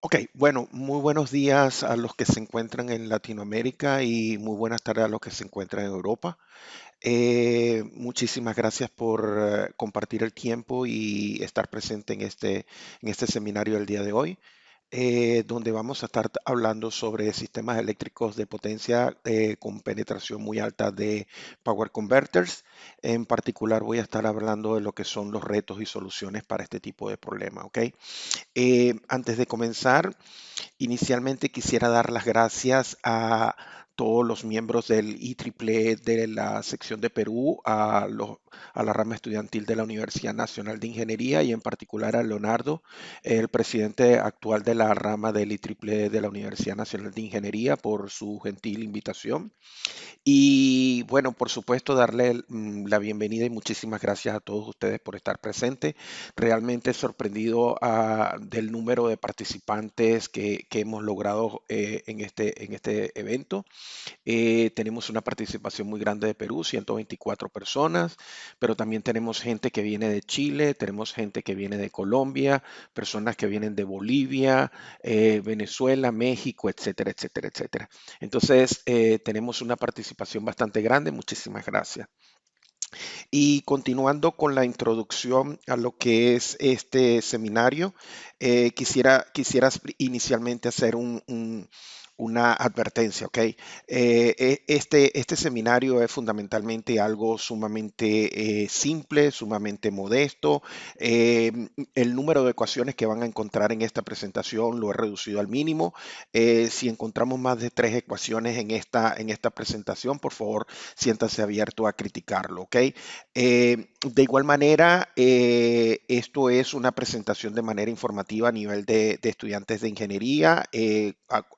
Ok, bueno, muy buenos días a los que se encuentran en Latinoamérica y muy buenas tardes a los que se encuentran en Europa. Muchísimas gracias por compartir el tiempo y estar presente en este seminario del día de hoy, donde vamos a estar hablando sobre sistemas eléctricos de potencia con penetración muy alta de power converters. En particular voy a estar hablando de lo que son los retos y soluciones para este tipo de problema, ¿ok? Antes de comenzar, inicialmente quisiera dar las gracias a todos los miembros del IEEE de la sección de Perú, a la rama estudiantil de la Universidad Nacional de Ingeniería y en particular a Leonardo, el presidente actual de la rama del IEEE de la Universidad Nacional de Ingeniería, por su gentil invitación. Y bueno, por supuesto, darle la bienvenida y muchísimas gracias a todos ustedes por estar presentes. Realmente sorprendido del número de participantes que hemos logrado en este evento. Tenemos una participación muy grande de Perú, 124 personas, pero también tenemos gente que viene de Chile, tenemos gente que viene de Colombia, personas que vienen de Bolivia, Venezuela, México, etcétera, etcétera, etcétera. Entonces, tenemos una participación bastante grande. Muchísimas gracias. Y continuando con la introducción a lo que es este seminario, quisiera inicialmente hacer una advertencia, ¿ok? Este seminario es fundamentalmente algo sumamente simple, sumamente modesto. Eh, el número de ecuaciones que van a encontrar en esta presentación lo he reducido al mínimo. Si encontramos más de tres ecuaciones en esta presentación, por favor, siéntase abierto a criticarlo, ¿ok? De igual manera, esto es una presentación de manera informativa a nivel de estudiantes de ingeniería,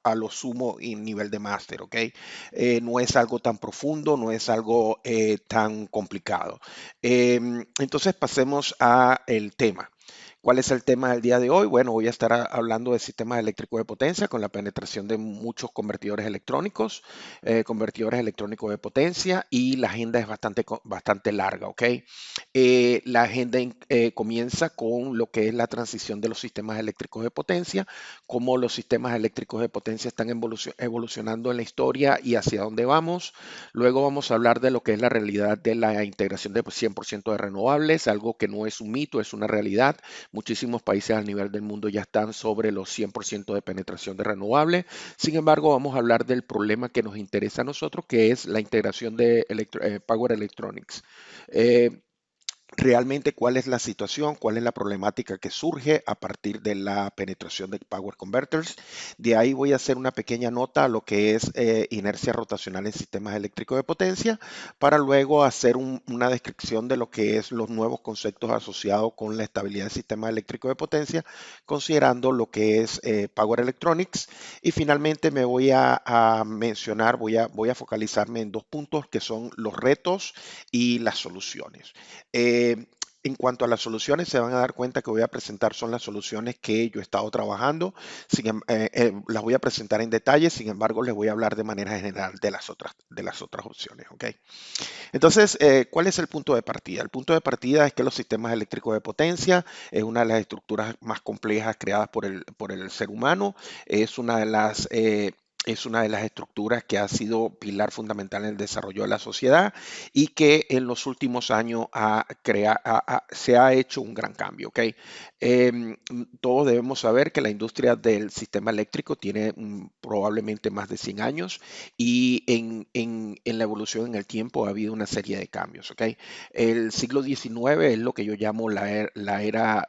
a lo sumo en nivel de máster, ¿ok? No es algo tan profundo, no es algo tan complicado. Entonces pasemos a el tema. ¿Cuál es el tema del día de hoy? Bueno, voy a estar hablando de sistemas eléctricos de potencia con la penetración de muchos convertidores electrónicos de potencia y la agenda es bastante larga, ¿ok? La agenda comienza con lo que es la transición de los sistemas eléctricos de potencia, cómo los sistemas eléctricos de potencia están evolucionando en la historia y hacia dónde vamos. Luego vamos a hablar de lo que es la realidad de la integración de 100% de renovables, algo que no es un mito, es una realidad. Muchísimos países a nivel del mundo ya están sobre los 100% de penetración de renovables. Sin embargo, vamos a hablar del problema que nos interesa a nosotros, que es la integración de Power Electronics. Eh, Realmente cuál es la situación, cuál es la problemática que surge a partir de la penetración de Power Converters. De ahí voy a hacer una pequeña nota a lo que es inercia rotacional en sistemas eléctricos de potencia, para luego hacer una descripción de lo que es los nuevos conceptos asociados con la estabilidad del sistema eléctrico de potencia, considerando lo que es Power Electronics. Y finalmente me voy a mencionar, voy a focalizarme en dos puntos que son los retos y las soluciones. Eh, en cuanto a las soluciones, se van a dar cuenta que voy a presentar son las soluciones que yo he estado trabajando. Las voy a presentar en detalle, sin embargo, les voy a hablar de manera general de las otras opciones. ¿Ok? Entonces, ¿cuál es el punto de partida? El punto de partida es que los sistemas eléctricos de potencia es una de las estructuras más complejas creadas por el ser humano. Es una de es una de las estructuras que ha sido pilar fundamental en el desarrollo de la sociedad y que en los últimos años se ha hecho un gran cambio. ¿Ok? Todos debemos saber que la industria del sistema eléctrico tiene probablemente más de 100 años y en la evolución en el tiempo ha habido una serie de cambios. ¿Ok? El siglo XIX es lo que yo llamo la era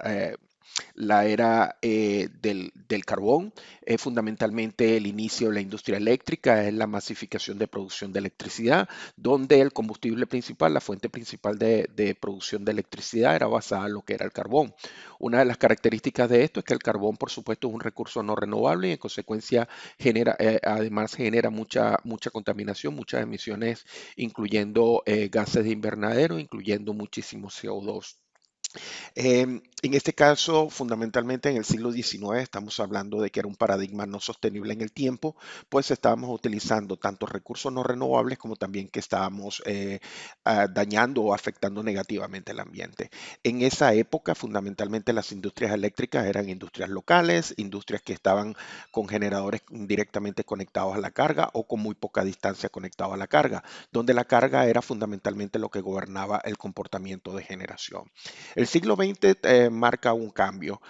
del carbón, es fundamentalmente el inicio de la industria eléctrica, es la masificación de producción de electricidad, donde el combustible principal, la fuente principal de producción de electricidad era basada en lo que era el carbón. Una de las características de esto es que el carbón, por supuesto, es un recurso no renovable y en consecuencia además genera mucha contaminación, muchas emisiones, incluyendo gases de invernadero, incluyendo muchísimo CO2. En este caso, fundamentalmente en el siglo XIX, estamos hablando de que era un paradigma no sostenible en el tiempo, pues estábamos utilizando tanto recursos no renovables como también que estábamos dañando o afectando negativamente el ambiente. En esa época, fundamentalmente las industrias eléctricas eran industrias locales, industrias que estaban con generadores directamente conectados a la carga o con muy poca distancia conectados a la carga, donde la carga era fundamentalmente lo que gobernaba el comportamiento de generación. El siglo XX marca un cambio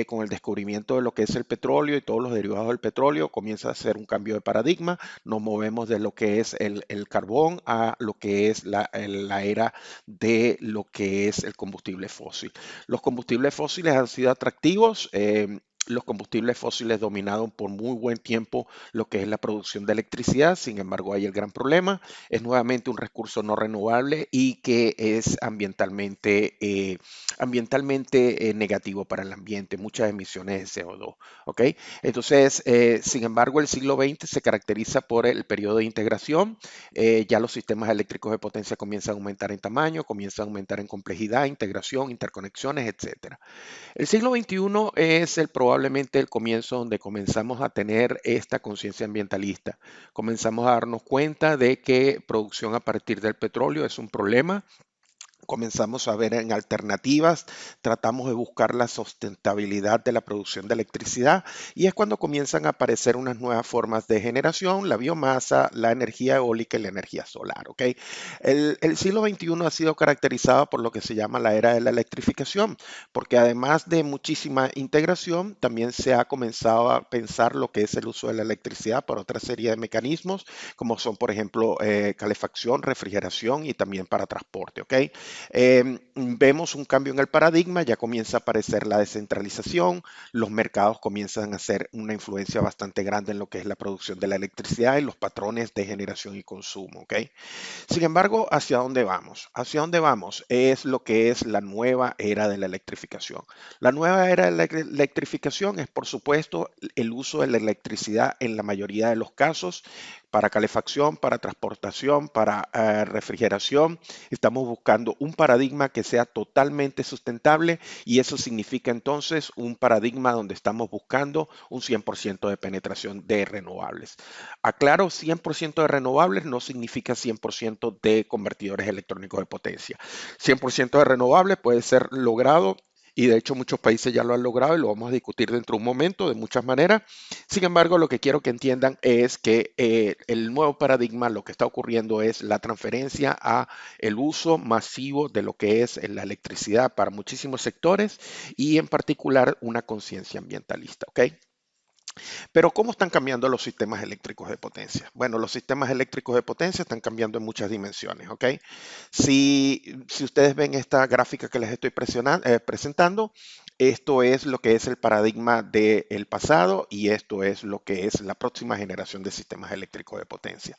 con el descubrimiento de lo que es el petróleo y todos los derivados del petróleo. Comienza a ser un cambio de paradigma. Nos movemos de lo que es el carbón a lo que es la era de lo que es el combustible fósil. Los combustibles fósiles han sido atractivos. Los combustibles fósiles dominaron por muy buen tiempo lo que es la producción de electricidad. Sin embargo, hay el gran problema. Es nuevamente un recurso no renovable y que es ambientalmente negativo para el ambiente, muchas emisiones de CO2. ¿Ok? Entonces, sin embargo, el siglo XX se caracteriza por el periodo de integración. Ya los sistemas eléctricos de potencia comienzan a aumentar en tamaño, comienzan a aumentar en complejidad, integración, interconexiones, etcétera. El siglo XXI es probablemente el comienzo donde comenzamos a tener esta conciencia ambientalista. Comenzamos a darnos cuenta de que producción a partir del petróleo es un problema. Comenzamos a ver en alternativas, tratamos de buscar la sustentabilidad de la producción de electricidad y es cuando comienzan a aparecer unas nuevas formas de generación, la biomasa, la energía eólica y la energía solar. ¿Ok? El siglo XXI ha sido caracterizado por lo que se llama la era de la electrificación, porque además de muchísima integración, también se ha comenzado a pensar lo que es el uso de la electricidad para otra serie de mecanismos, como son, por ejemplo, calefacción, refrigeración y también para transporte. ¿Ok? Vemos un cambio en el paradigma, ya comienza a aparecer la descentralización, los mercados comienzan a hacer una influencia bastante grande en lo que es la producción de la electricidad y los patrones de generación y consumo. ¿Ok? Sin embargo, ¿hacia dónde vamos? ¿Hacia dónde vamos? Es lo que es la nueva era de la electrificación. La nueva era de la electrificación es, por supuesto, el uso de la electricidad en la mayoría de los casos para calefacción, para transportación, para refrigeración. Estamos buscando un paradigma que sea totalmente sustentable y eso significa entonces un paradigma donde estamos buscando un 100% de penetración de renovables. Aclaro, 100% de renovables no significa 100% de convertidores electrónicos de potencia. 100% de renovables puede ser logrado y de hecho muchos países ya lo han logrado y lo vamos a discutir dentro de un momento de muchas maneras. Sin embargo, lo que quiero que entiendan es que el nuevo paradigma, lo que está ocurriendo es la transferencia a el uso masivo de lo que es la electricidad para muchísimos sectores y en particular una conciencia ambientalista. ¿Ok? Pero ¿cómo están cambiando los sistemas eléctricos de potencia? Bueno, los sistemas eléctricos de potencia están cambiando en muchas dimensiones, ¿ok? Si ustedes ven esta gráfica que les estoy presentando, esto es lo que es el paradigma del pasado y esto es lo que es la próxima generación de sistemas eléctricos de potencia.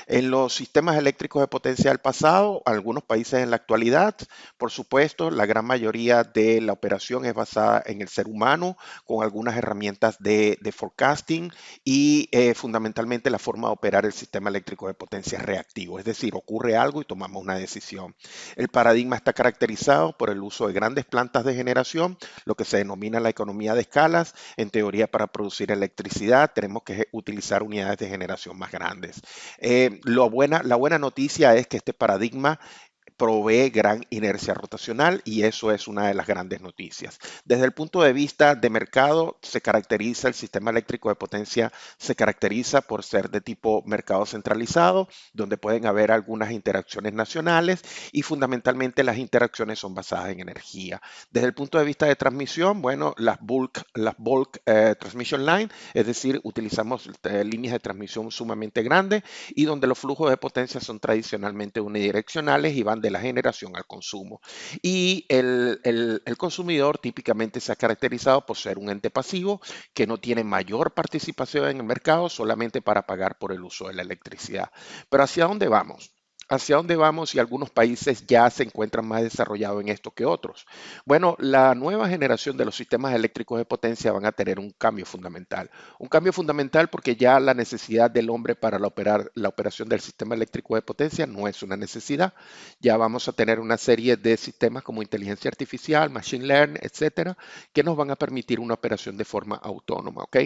En los sistemas eléctricos de potencia del pasado, algunos países en la actualidad, por supuesto, la gran mayoría de la operación es basada en el ser humano, con algunas herramientas de forecasting y fundamentalmente la forma de operar el sistema eléctrico de potencia es reactivo, es decir, ocurre algo y tomamos una decisión. El paradigma está caracterizado por el uso de grandes plantas de generación, lo que se denomina la economía de escalas. En teoría, para producir electricidad tenemos que utilizar unidades de generación más grandes. La buena noticia es que este paradigma provee gran inercia rotacional y eso es una de las grandes noticias. Desde el punto de vista de mercado, el sistema eléctrico de potencia se caracteriza por ser de tipo mercado centralizado, donde pueden haber algunas interacciones nacionales y fundamentalmente las interacciones son basadas en energía. Desde el punto de vista de transmisión, bueno, las bulk transmission line, es decir, utilizamos líneas de transmisión sumamente grandes y donde los flujos de potencia son tradicionalmente unidireccionales y van de la generación al consumo. Y el consumidor típicamente se ha caracterizado por ser un ente pasivo que no tiene mayor participación en el mercado solamente para pagar por el uso de la electricidad. Pero ¿hacia dónde vamos? ¿Hacia dónde vamos y algunos países ya se encuentran más desarrollados en esto que otros? Bueno, la nueva generación de los sistemas eléctricos de potencia van a tener un cambio fundamental. Un cambio fundamental porque ya la necesidad del hombre para la operación del sistema eléctrico de potencia no es una necesidad. Ya vamos a tener una serie de sistemas como inteligencia artificial, machine learning, etcétera, que nos van a permitir una operación de forma autónoma, ¿ok?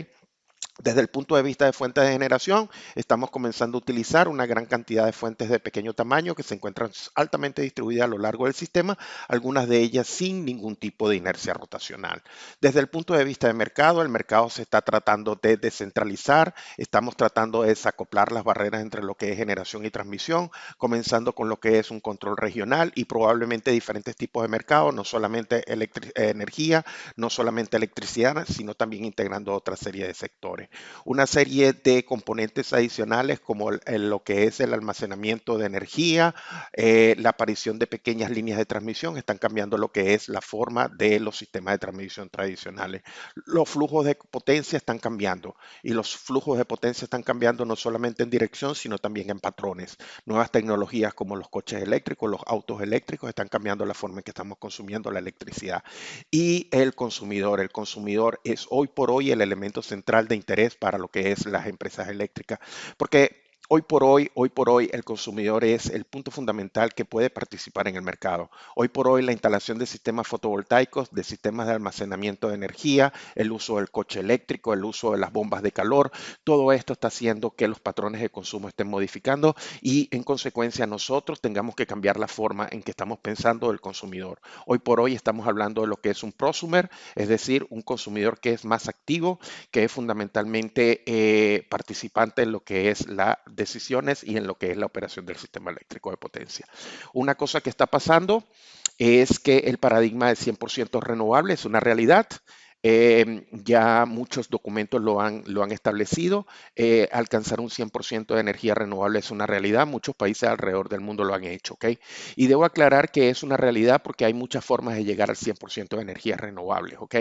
Desde el punto de vista de fuentes de generación, estamos comenzando a utilizar una gran cantidad de fuentes de pequeño tamaño que se encuentran altamente distribuidas a lo largo del sistema, algunas de ellas sin ningún tipo de inercia rotacional. Desde el punto de vista de mercado, el mercado se está tratando de descentralizar, estamos tratando de desacoplar las barreras entre lo que es generación y transmisión, comenzando con lo que es un control regional y probablemente diferentes tipos de mercado, no solamente energía, no solamente electricidad, sino también integrando otra serie de sectores. Una serie de componentes adicionales como lo que es el almacenamiento de energía, la aparición de pequeñas líneas de transmisión están cambiando lo que es la forma de los sistemas de transmisión tradicionales. Los flujos de potencia están cambiando y los flujos de potencia están cambiando no solamente en dirección, sino también en patrones. Nuevas tecnologías como los coches eléctricos, los autos eléctricos están cambiando la forma en que estamos consumiendo la electricidad. Y el consumidor es hoy por hoy el elemento central de interés para lo que es las empresas eléctricas, porque hoy por hoy, el consumidor es el punto fundamental que puede participar en el mercado. Hoy por hoy, la instalación de sistemas fotovoltaicos, de sistemas de almacenamiento de energía, el uso del coche eléctrico, el uso de las bombas de calor, todo esto está haciendo que los patrones de consumo estén modificando y en consecuencia nosotros tengamos que cambiar la forma en que estamos pensando del consumidor. Hoy por hoy estamos hablando de lo que es un prosumer, es decir, un consumidor que es más activo, que es fundamentalmente participante en lo que es las decisiones y en lo que es la operación del sistema eléctrico de potencia. Una cosa que está pasando es que el paradigma de 100% renovable es una realidad. Ya muchos documentos lo han establecido. Alcanzar un 100% de energía renovable es una realidad. Muchos países alrededor del mundo lo han hecho, ¿ok? Y debo aclarar que es una realidad porque hay muchas formas de llegar al 100% de energías renovables, ¿ok?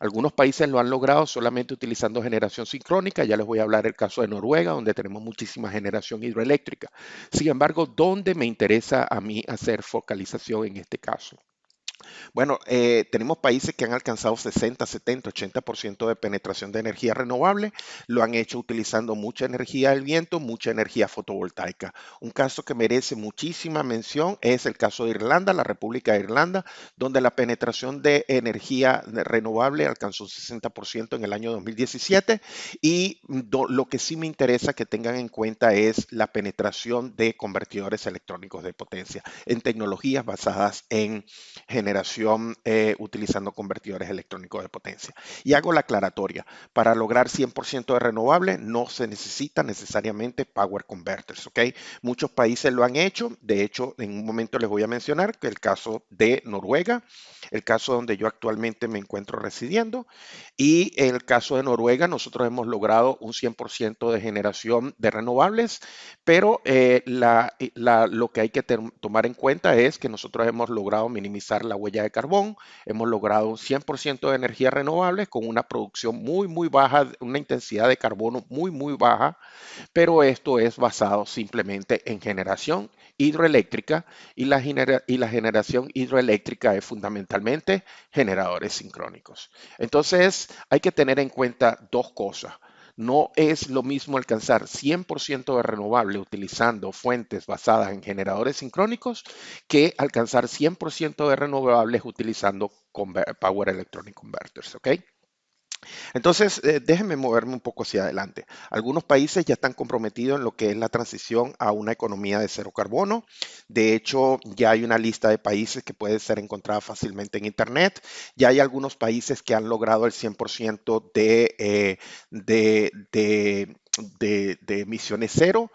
Algunos países lo han logrado solamente utilizando generación sincrónica. Ya les voy a hablar el caso de Noruega, donde tenemos muchísima generación hidroeléctrica. Sin embargo, ¿dónde me interesa a mí hacer focalización en este caso? Bueno, tenemos países que han alcanzado 60, 70, 80% de penetración de energía renovable. Lo han hecho utilizando mucha energía del viento, mucha energía fotovoltaica. Un caso que merece muchísima mención es el caso de Irlanda, la República de Irlanda, donde la penetración de energía renovable alcanzó un 60% en el año 2017. Y lo que sí me interesa que tengan en cuenta es la penetración de convertidores electrónicos de potencia en tecnologías basadas en generación utilizando convertidores electrónicos de potencia. Y hago la aclaratoria, para lograr 100% de renovable no se necesita necesariamente power converters, ¿ok? Muchos países lo han hecho, de hecho en un momento les voy a mencionar que el caso de Noruega, el caso donde yo actualmente me encuentro residiendo y en el caso de Noruega nosotros hemos logrado un 100% de generación de renovables, pero lo que hay que tomar en cuenta es que nosotros hemos logrado minimizar la huella de carbón, hemos logrado un 100% de energía renovable con una producción muy, muy baja, una intensidad de carbono muy, muy baja, pero esto es basado simplemente en generación hidroeléctrica y la generación hidroeléctrica es fundamentalmente generadores sincrónicos. Entonces hay que tener en cuenta dos cosas. No es lo mismo alcanzar 100% de renovable utilizando fuentes basadas en generadores sincrónicos que alcanzar 100% de renovables utilizando Power Electronic Converters, ¿ok? Entonces, déjenme moverme un poco hacia adelante. Algunos países ya están comprometidos en lo que es la transición a una economía de cero carbono. De hecho, ya hay una lista de países que puede ser encontrada fácilmente en Internet. Ya hay algunos países que han logrado el 100% de emisiones cero.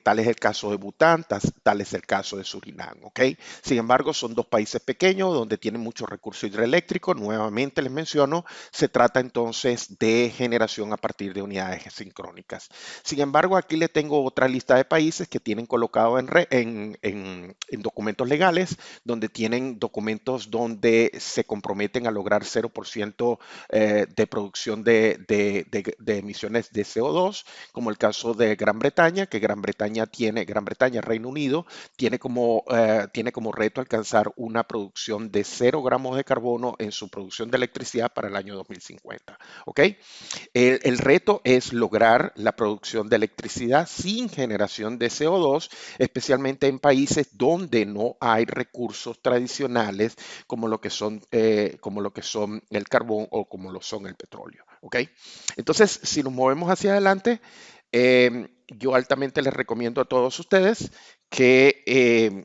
Tal es el caso de Bután, tal es el caso de Surinam, ¿ok? Sin embargo, son dos países pequeños donde tienen muchos recursos hidroeléctricos. Nuevamente les menciono, se trata entonces de generación a partir de unidades sincrónicas. Sin embargo, aquí le tengo otra lista de países que tienen colocado en documentos legales, donde tienen documentos donde se comprometen a lograr 0% de producción de emisiones de CO2 CO2, como el caso de Gran Bretaña, que Gran Bretaña, Reino Unido, tiene como reto alcanzar una producción de 0 gramos de carbono en su producción de electricidad para el año 2050. ¿Ok? El reto es lograr la producción de electricidad sin generación de CO2, especialmente en países donde no hay recursos tradicionales como lo que son el carbón o como lo son el petróleo. ¿Ok? Entonces, si nos movemos hacia adelante, yo altamente les recomiendo a todos ustedes que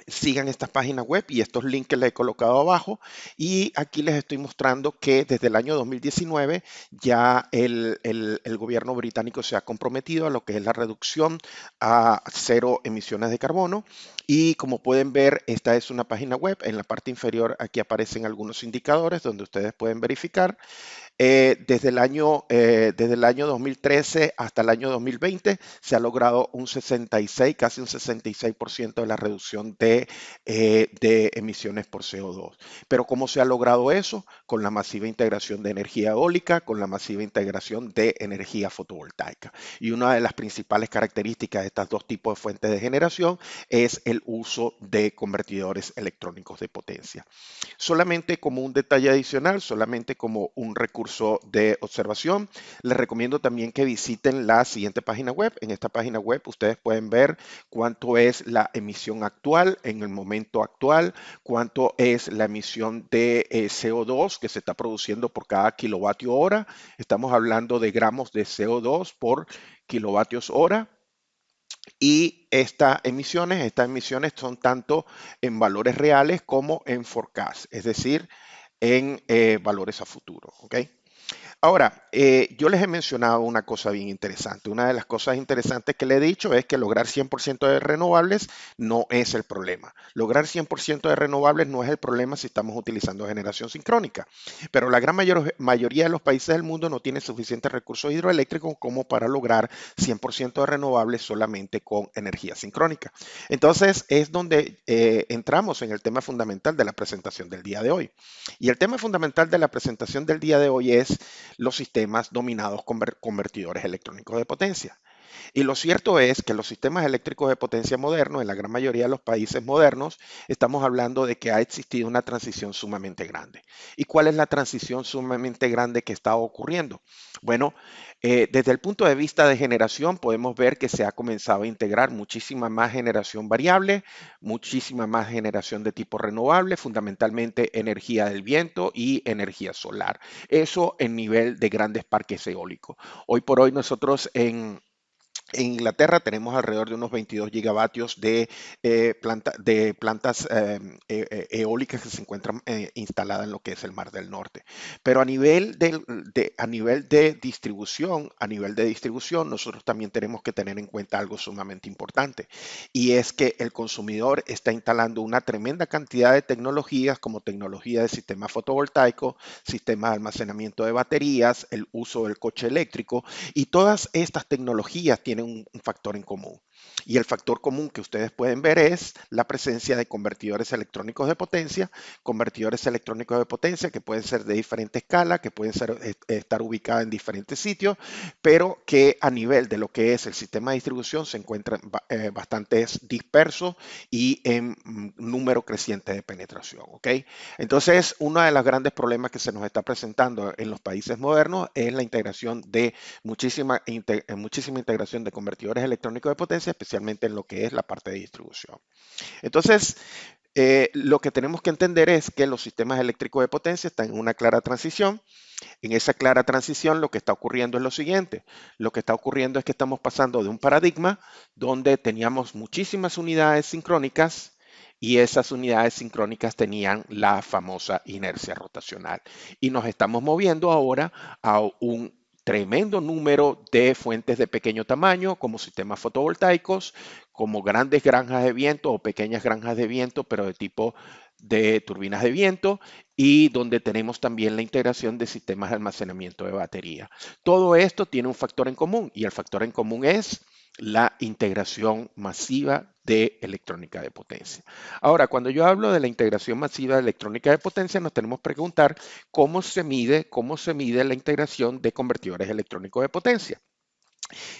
sigan estas páginas web y estos links que les he colocado abajo. Y aquí les estoy mostrando que desde el año 2019 ya el gobierno británico se ha comprometido a lo que es la reducción a 0 emisiones de carbono. Y como pueden ver, esta es una página web. En la parte inferior aquí aparecen algunos indicadores donde ustedes pueden verificar. Desde el año 2013 hasta el año 2020 se ha logrado un 66, casi un 66% de la reducción de emisiones por CO2. Pero ¿cómo se ha logrado eso? Con la masiva integración de energía eólica, con la masiva integración de energía fotovoltaica. Y una de las principales características de estos dos tipos de fuentes de generación es el uso de convertidores electrónicos de potencia. Solamente como un detalle adicional, solamente como un recurso de observación, les recomiendo también que visiten la siguiente página web. En esta página web ustedes pueden ver cuánto es la emisión actual en el momento actual, cuánto es la emisión de CO2 que se está produciendo por cada kilovatio hora. Estamos hablando de gramos de CO2 por kilovatios hora. Y estas emisiones son tanto en valores reales como en forecast, es decir, en valores a futuro. ¿Ok? Ahora, yo les he mencionado una cosa bien interesante. Una de las cosas interesantes que le he dicho es que lograr 100% de renovables no es el problema. Lograr 100% de renovables no es el problema si estamos utilizando generación sincrónica. Pero la gran mayoría de los países del mundo no tienen suficientes recursos hidroeléctricos como para lograr 100% de renovables solamente con energía sincrónica. Entonces, es donde entramos en el tema fundamental de la presentación del día de hoy. Y el tema fundamental de la presentación del día de hoy es los sistemas dominados con convertidores electrónicos de potencia. Y lo cierto es que los sistemas eléctricos de potencia modernos, en la gran mayoría de los países modernos, estamos hablando de que ha existido una transición sumamente grande. ¿Y cuál es la transición sumamente grande que está ocurriendo? Bueno, desde el punto de vista de generación, podemos ver que se ha comenzado a integrar muchísima más generación variable, muchísima más generación de tipo renovable, fundamentalmente energía del viento y energía solar. Eso en nivel de grandes parques eólicos. Hoy por hoy nosotros en Inglaterra tenemos alrededor de unos 22 gigavatios de plantas eólicas que se encuentran instaladas en lo que es el Mar del Norte. Pero a nivel de distribución, nosotros también tenemos que tener en cuenta algo sumamente importante. Y es que el consumidor está instalando una tremenda cantidad de tecnologías como tecnología de sistema fotovoltaico, sistema de almacenamiento de baterías, el uso del coche eléctrico, y todas estas tecnologías tienen un factor en común. Y el factor común que ustedes pueden ver es la presencia de convertidores electrónicos de potencia que pueden ser de diferente escala, que pueden estar ubicadas en diferentes sitios, pero que a nivel de lo que es el sistema de distribución se encuentran bastante dispersos y en número creciente de penetración. ¿Ok? Entonces, uno de los grandes problemas que se nos está presentando en los países modernos es la integración de muchísima integración de convertidores electrónicos de potencia, especialmente en lo que es la parte de distribución. Entonces, lo que tenemos que entender es que los sistemas eléctricos de potencia están en una clara transición. En esa clara transición lo que está ocurriendo es lo siguiente. Lo que está ocurriendo es que estamos pasando de un paradigma donde teníamos muchísimas unidades sincrónicas y esas unidades sincrónicas tenían la famosa inercia rotacional. Y nos estamos moviendo ahora a un tremendo número de fuentes de pequeño tamaño, como sistemas fotovoltaicos, como grandes granjas de viento o pequeñas granjas de viento, pero de tipo de turbinas de viento, y donde tenemos también la integración de sistemas de almacenamiento de batería. Todo esto tiene un factor en común y el factor en común es la integración masiva de electrónica de potencia. Ahora, cuando yo hablo de la integración masiva de electrónica de potencia, nos tenemos que preguntar cómo se mide la integración de convertidores electrónicos de potencia.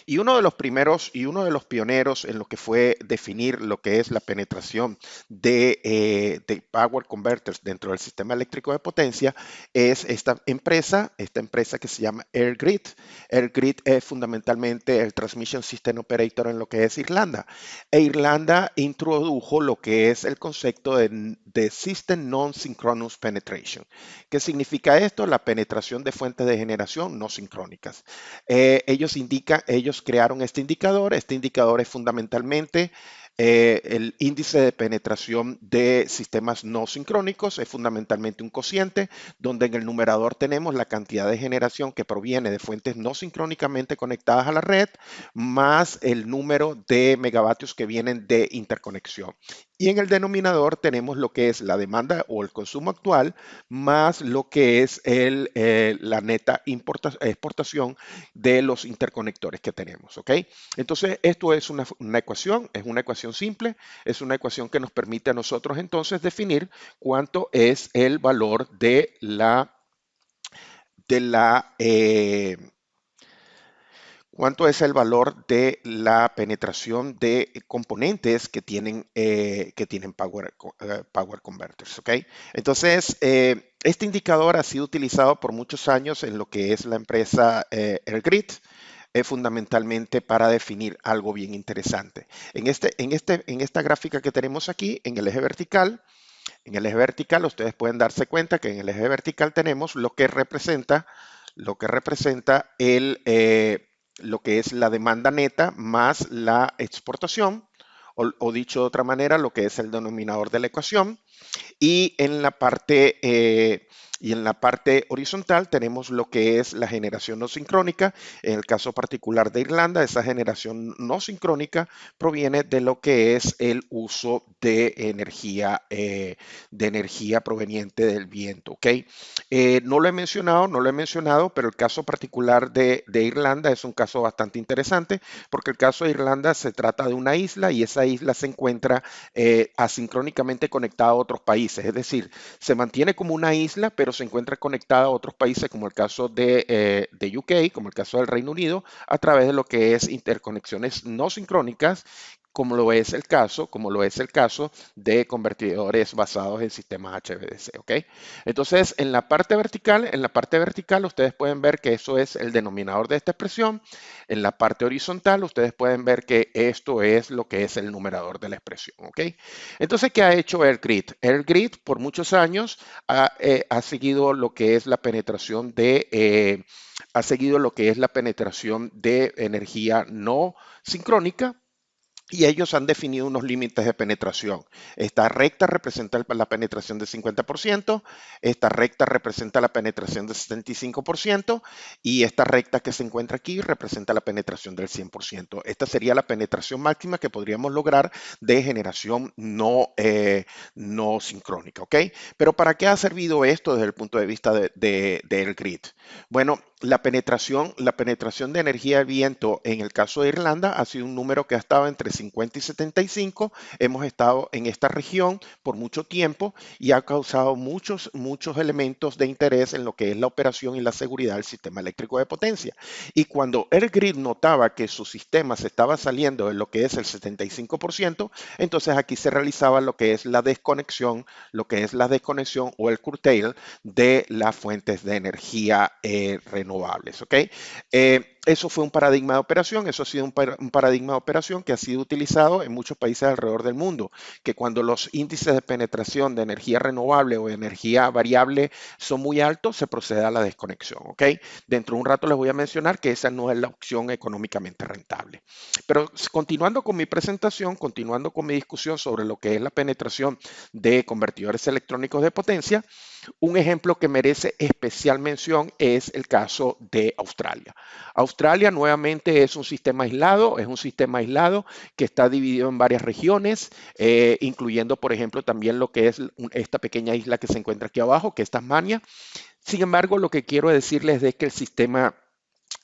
Y uno de los primeros y uno de los pioneros en lo que fue definir lo que es la penetración de power converters dentro del sistema eléctrico de potencia es esta empresa que se llama EirGrid. EirGrid es fundamentalmente el Transmission System Operator en lo que es Irlanda. E Irlanda introdujo lo que es el concepto de System Non-Synchronous Penetration. ¿Qué significa esto? La penetración de fuentes de generación no sincrónicas. Ellos crearon este indicador. Este indicador es fundamentalmente el índice de penetración de sistemas no sincrónicos. Es fundamentalmente un cociente donde en el numerador tenemos la cantidad de generación que proviene de fuentes no sincrónicamente conectadas a la red, más el número de megavatios que vienen de interconexión. Y en el denominador tenemos lo que es la demanda o el consumo actual, más lo que es la neta exportación de los interconectores que tenemos, ¿ok? Entonces, esto es una ecuación, es una ecuación simple, es una ecuación que nos permite a nosotros entonces definir cuánto es el valor de la cuánto es el valor de la penetración de componentes que tienen power converters, ¿ok? Entonces, este indicador ha sido utilizado por muchos años en lo que es la empresa EirGrid, fundamentalmente para definir algo bien interesante. En esta gráfica que tenemos aquí, en el eje vertical, ustedes pueden darse cuenta que en el eje vertical tenemos lo que representa lo que es la demanda neta más la exportación, o dicho de otra manera, lo que es el denominador de la ecuación. Y en la parte horizontal tenemos lo que es la generación no sincrónica. En el caso particular de Irlanda, esa generación no sincrónica proviene de lo que es el uso de energía proveniente del viento. ¿Ok? No lo he mencionado, pero el caso particular de Irlanda es un caso bastante interesante porque el caso de Irlanda se trata de una isla y esa isla se encuentra asincrónicamente conectada a otros países. Es decir, se mantiene como una isla, pero se encuentra conectada a otros países, como el caso de UK, como el caso del Reino Unido, a través de lo que es interconexiones no sincrónicas, como lo es el caso de convertidores basados en sistemas HVDC, ¿ok? Entonces, en la parte vertical, ustedes pueden ver que eso es el denominador de esta expresión. En la parte horizontal, ustedes pueden ver que esto es lo que es el numerador de la expresión, ¿ok? Entonces, ¿qué ha hecho EirGrid? EirGrid por muchos años ha seguido lo que es la penetración ha seguido lo que es la penetración de energía no sincrónica, y ellos han definido unos límites de penetración. Esta recta representa la penetración del 50%, esta recta representa la penetración del 75% y esta recta que se encuentra aquí representa la penetración del 100%. Esta sería la penetración máxima que podríamos lograr de generación no sincrónica, ¿ok? Pero ¿para qué ha servido esto desde el punto de vista del grid? Bueno, la penetración de energía de viento en el caso de Irlanda ha sido un número que ha estado entre 50 y 75. Hemos estado en esta región por mucho tiempo y ha causado muchos elementos de interés en lo que es la operación y la seguridad del sistema eléctrico de potencia. Y cuando EirGrid notaba que su sistema se estaba saliendo de lo que es el 75%, entonces aquí se realizaba lo que es la desconexión o el curtail de las fuentes de energía renovables. ¿Ok? Eso fue un paradigma de operación, eso ha sido un paradigma de operación que ha sido utilizado en muchos países alrededor del mundo, que cuando los índices de penetración de energía renovable o de energía variable son muy altos, se procede a la desconexión. ¿Ok? Dentro de un rato les voy a mencionar que esa no es la opción económicamente rentable. Pero continuando con mi presentación, continuando con mi discusión sobre lo que es la penetración de convertidores electrónicos de potencia, un ejemplo que merece especial mención es el caso de Australia. Australia nuevamente es un sistema aislado que está dividido en varias regiones, incluyendo, por ejemplo, también lo que es esta pequeña isla que se encuentra aquí abajo, que es Tasmania. Sin embargo, lo que quiero decirles es que el sistema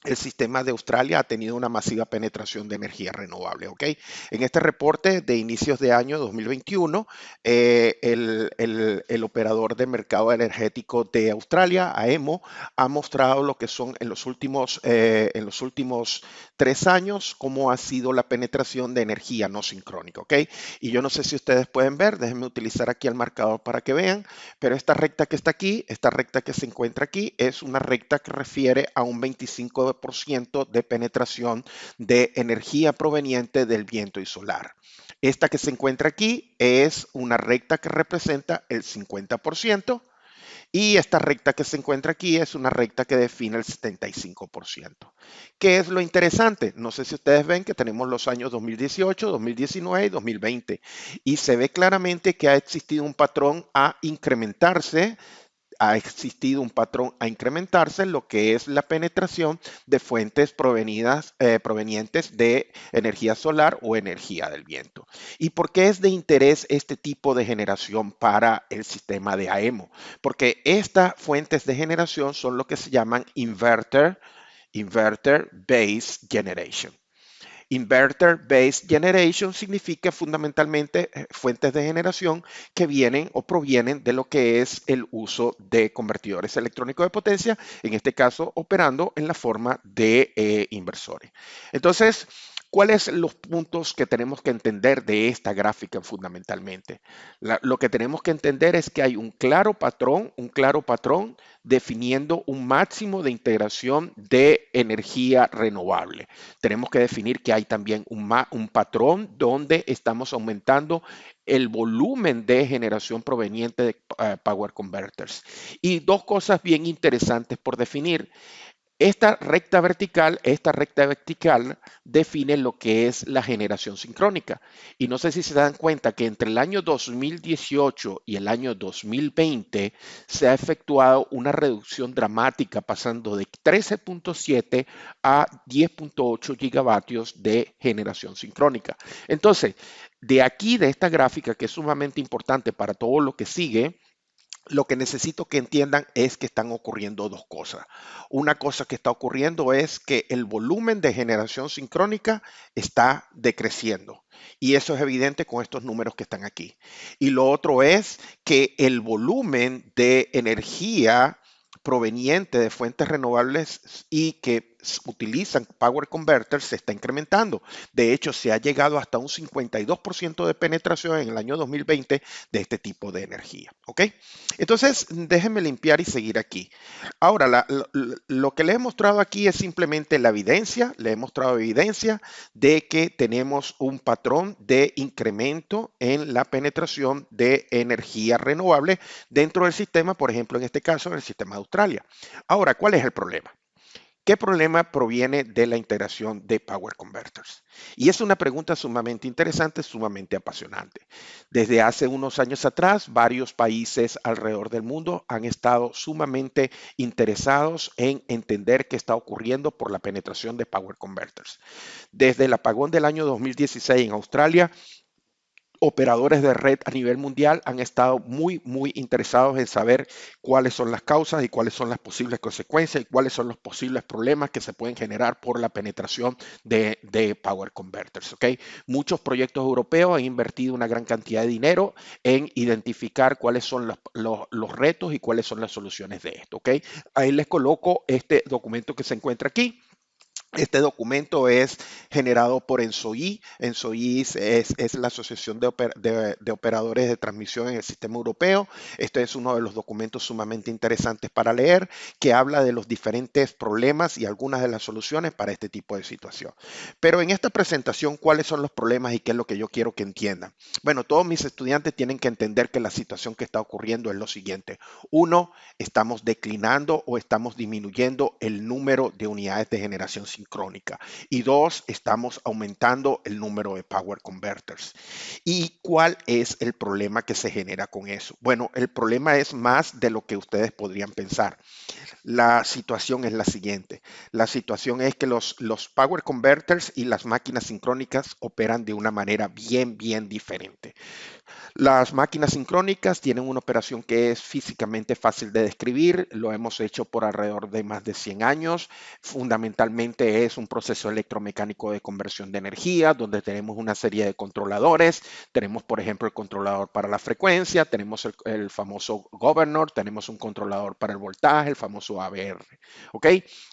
el sistema de Australia ha tenido una masiva penetración de energía renovable, ¿ok? En este reporte de inicios de año 2021, el operador de mercado energético de Australia, AEMO, ha mostrado lo que son en los últimos 3 años, cómo ha sido la penetración de energía no sincrónica, ¿ok? Y yo no sé si ustedes pueden ver, déjenme utilizar aquí el marcador para que vean, pero esta recta que está aquí, esta recta que se encuentra aquí, es una recta que refiere a un 25% de penetración de energía proveniente del viento y solar. Esta que se encuentra aquí es una recta que representa el 50%. Y esta recta que se encuentra aquí es una recta que define el 75%. ¿Qué es lo interesante? No sé si ustedes ven que tenemos los años 2018, 2019 y 2020. Y se ve claramente que ha existido un patrón a incrementarse, en lo que es la penetración de fuentes provenientes de energía solar o energía del viento. ¿Y por qué es de interés este tipo de generación para el sistema de AEMO? Porque estas fuentes de generación son lo que se llaman inverter based generation. Inverter-based generation significa fundamentalmente fuentes de generación que vienen o provienen de lo que es el uso de convertidores electrónicos de potencia, en este caso operando en la forma de inversores. Entonces, ¿cuáles son los puntos que tenemos que entender de esta gráfica fundamentalmente? Lo que tenemos que entender es que hay un claro patrón definiendo un máximo de integración de energía renovable. Tenemos que definir que hay también un patrón donde estamos aumentando el volumen de generación proveniente de Power Converters. Y dos cosas bien interesantes por definir. Esta recta vertical define lo que es la generación sincrónica. Y no sé si se dan cuenta que entre el año 2018 y el año 2020 se ha efectuado una reducción dramática pasando de 13.7 a 10.8 gigavatios de generación sincrónica. Entonces, de aquí, de esta gráfica, que es sumamente importante para todo lo que sigue, lo que necesito que entiendan es que están ocurriendo dos cosas. Una cosa que está ocurriendo es que el volumen de generación sincrónica está decreciendo. Y eso es evidente con estos números que están aquí. Y lo otro es que el volumen de energía proveniente de fuentes renovables y que utilizan Power Converters se está incrementando. De hecho, se ha llegado hasta un 52% de penetración en el año 2020 de este tipo de energía. ¿Ok? Entonces, déjenme limpiar y seguir aquí. Ahora, lo que le he mostrado aquí es simplemente la evidencia, le he mostrado evidencia de que tenemos un patrón de incremento en la penetración de energía renovable dentro del sistema, por ejemplo, en este caso, en el sistema de Australia. Ahora, ¿cuál es el problema? ¿Qué problema proviene de la integración de Power Converters? Y es una pregunta sumamente interesante, sumamente apasionante. Desde hace unos años atrás, varios países alrededor del mundo han estado sumamente interesados en entender qué está ocurriendo por la penetración de Power Converters. Desde el apagón del año 2016 en Australia, operadores de red a nivel mundial han estado muy interesados en saber cuáles son las causas y cuáles son las posibles consecuencias y cuáles son los posibles problemas que se pueden generar por la penetración de Power Converters. ¿Okay? Muchos proyectos europeos han invertido una gran cantidad de dinero en identificar cuáles son los retos y cuáles son las soluciones de esto. ¿Okay? Ahí les coloco este documento que se encuentra aquí. Este documento es generado por ENSOI. ENSOI es la Asociación de Operadores de Transmisión en el Sistema Europeo. Este es uno de los documentos sumamente interesantes para leer, que habla de los diferentes problemas y algunas de las soluciones para este tipo de situación. Pero en esta presentación, ¿cuáles son los problemas y qué es lo que yo quiero que entiendan? Bueno, todos mis estudiantes tienen que entender que la situación que está ocurriendo es lo siguiente. Uno, estamos declinando o estamos disminuyendo el número de unidades de generación sincrónica. sincrónica. Y dos, estamos aumentando el número de power converters. ¿Y cuál es el problema que se genera con eso? Bueno, el problema es más de lo que ustedes podrían pensar. La situación es la siguiente. La situación es que los power converters y las máquinas sincrónicas operan de una manera bien diferente. Las máquinas sincrónicas tienen una operación que es físicamente fácil de describir, lo hemos hecho por alrededor de más de 100 años. Fundamentalmente es un proceso electromecánico de conversión de energía, donde tenemos una serie de controladores. Tenemos, por ejemplo, el controlador para la frecuencia, tenemos el famoso governor, tenemos un controlador para el voltaje, el famoso ABR. ¿Ok?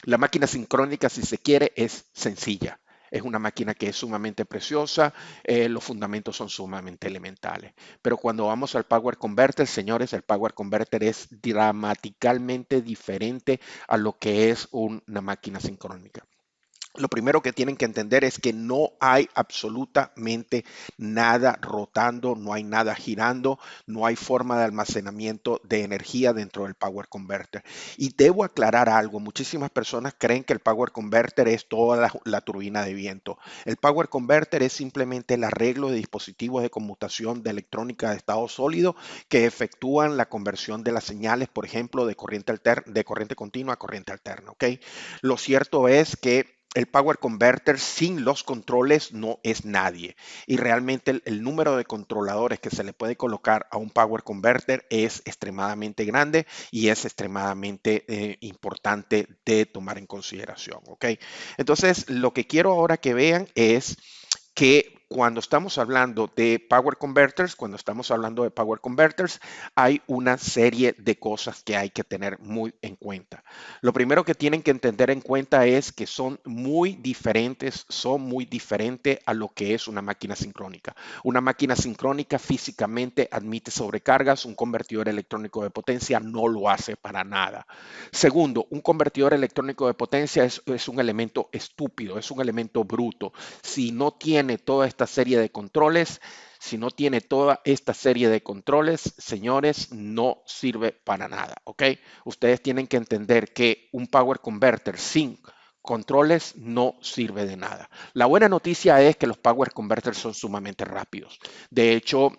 La máquina sincrónica, si se quiere, es sencilla. Es una máquina que es sumamente preciosa, los fundamentos son sumamente elementales. Pero cuando vamos al Power Converter, señores, el Power Converter es dramaticalmente diferente a lo que es una máquina sincrónica. Lo primero que tienen que entender es que no hay absolutamente nada rotando, no hay nada girando, no hay forma de almacenamiento de energía dentro del Power Converter. Y debo aclarar algo, muchísimas personas creen que el Power Converter es toda la turbina de viento. El Power Converter es simplemente el arreglo de dispositivos de conmutación de electrónica de estado sólido que efectúan la conversión de las señales, por ejemplo, de corriente continua a corriente alterna. ¿Ok? Lo cierto es que el Power Converter sin los controles no es nadie. Y realmente el número de controladores que se le puede colocar a un Power Converter es extremadamente grande y es extremadamente importante de tomar en consideración. ¿Ok? Entonces, lo que quiero ahora que vean es que cuando estamos hablando de Power Converters, hay una serie de cosas que hay que tener muy en cuenta. Lo primero que tienen que entender en cuenta es que son muy diferentes a lo que es una máquina sincrónica. Una máquina sincrónica físicamente admite sobrecargas, un convertidor electrónico de potencia no lo hace para nada. Segundo, un convertidor electrónico de potencia es un elemento estúpido, es un elemento bruto. Si no tiene toda esta serie de controles, señores, no sirve para nada, ¿ok? Ustedes tienen que entender que un power converter sin controles no sirve de nada. La buena noticia es que los power converters son sumamente rápidos. De hecho,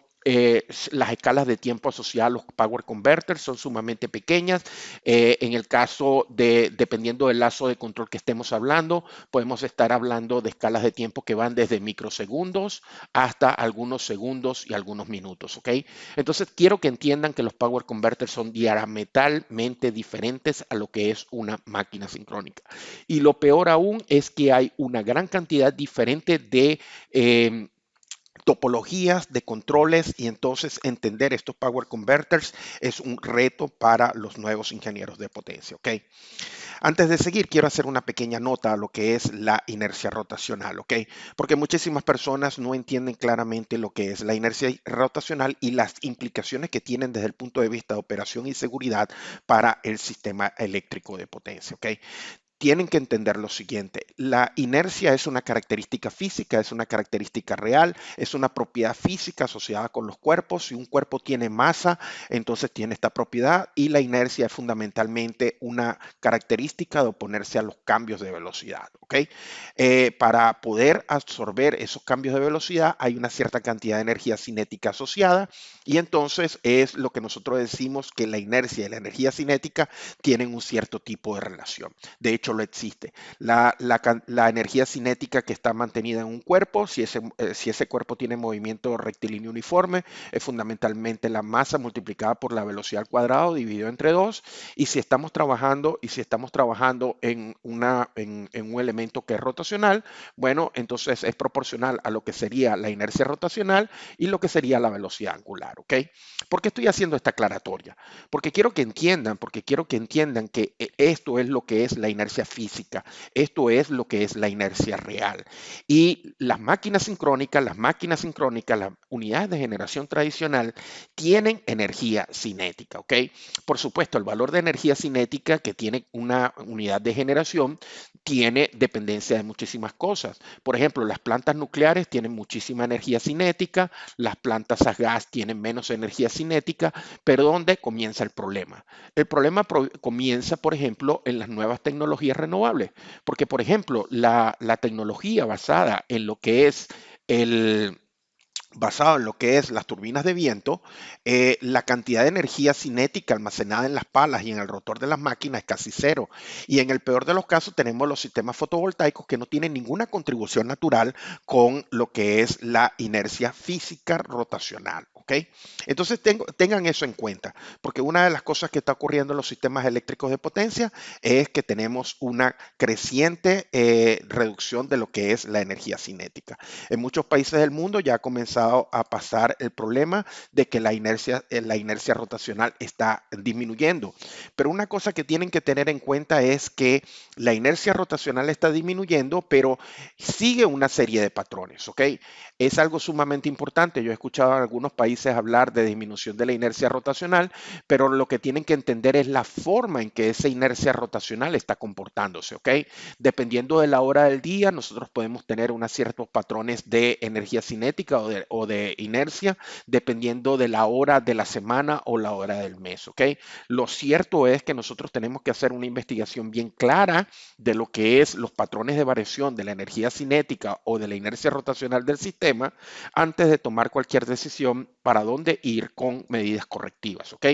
las escalas de tiempo asociadas a los power converters son sumamente pequeñas. En el caso dependiendo del lazo de control que estemos hablando, podemos estar hablando de escalas de tiempo que van desde microsegundos hasta algunos segundos y algunos minutos, ¿ok? Entonces, quiero que entiendan que los power converters son diametralmente diferentes a lo que es una máquina sincrónica. Y lo peor aún es que hay una gran cantidad diferente de topologías de controles y entonces entender estos power converters es un reto para los nuevos ingenieros de potencia, ¿ok? Antes de seguir, quiero hacer una pequeña nota a lo que es la inercia rotacional, ¿ok? Porque muchísimas personas no entienden claramente lo que es la inercia rotacional y las implicaciones que tienen desde el punto de vista de operación y seguridad para el sistema eléctrico de potencia, ¿ok? Tienen que entender lo siguiente, la inercia es una característica física, es una característica real, es una propiedad física asociada con los cuerpos. Si un cuerpo tiene masa, entonces tiene esta propiedad y la inercia es fundamentalmente una característica de oponerse a los cambios de velocidad. ¿Ok? Para poder absorber esos cambios de velocidad hay una cierta cantidad de energía cinética asociada y entonces es lo que nosotros decimos que la inercia y la energía cinética tienen un cierto tipo de relación. De hecho, lo existe. La energía cinética que está mantenida en un cuerpo, si ese cuerpo tiene movimiento rectilíneo uniforme, es fundamentalmente la masa multiplicada por la velocidad al cuadrado dividido entre 2. Y si estamos trabajando en un elemento que es rotacional, bueno, entonces es proporcional a lo que sería la inercia rotacional y lo que sería la velocidad angular, ¿ok? ¿Por qué estoy haciendo esta aclaratoria? Porque quiero que entiendan que esto es lo que es la inercia física, esto es lo que es la inercia real. Y las las unidades de generación tradicional tienen energía cinética, ¿ok? Por supuesto, el valor de energía cinética que tiene una unidad de generación tiene dependencia de muchísimas cosas. Por ejemplo, las plantas nucleares tienen muchísima energía cinética, las plantas a gas tienen menos energía cinética, pero ¿dónde comienza el problema? El problema comienza, por ejemplo, en las nuevas tecnologías energías renovables. Porque, por ejemplo, la tecnología el, basado en lo que es las turbinas de viento, la cantidad de energía cinética almacenada en las palas y en el rotor de las máquinas es casi cero. Y en el peor de los casos tenemos los sistemas fotovoltaicos que no tienen ninguna contribución natural con lo que es la inercia física rotacional. ¿Ok? Entonces tengan eso en cuenta, porque una de las cosas que está ocurriendo en los sistemas eléctricos de potencia es que tenemos una creciente reducción de lo que es la energía cinética. En muchos países del mundo ya ha comenzado a pasar el problema de que la inercia rotacional está disminuyendo. Pero una cosa que tienen que tener en cuenta es que la inercia rotacional está disminuyendo, pero sigue una serie de patrones, ¿ok? Es algo sumamente importante. Yo he escuchado en algunos países hablar de disminución de la inercia rotacional, pero lo que tienen que entender es la forma en que esa inercia rotacional está comportándose, ¿ok? Dependiendo de la hora del día, nosotros podemos tener unos ciertos patrones de energía cinética o de inercia, dependiendo de la hora de la semana o la hora del mes, ¿ok? Lo cierto es que nosotros tenemos que hacer una investigación bien clara de lo que es los patrones de variación de la energía cinética o de la inercia rotacional del sistema antes de tomar cualquier decisión para dónde ir con medidas correctivas, ¿ok?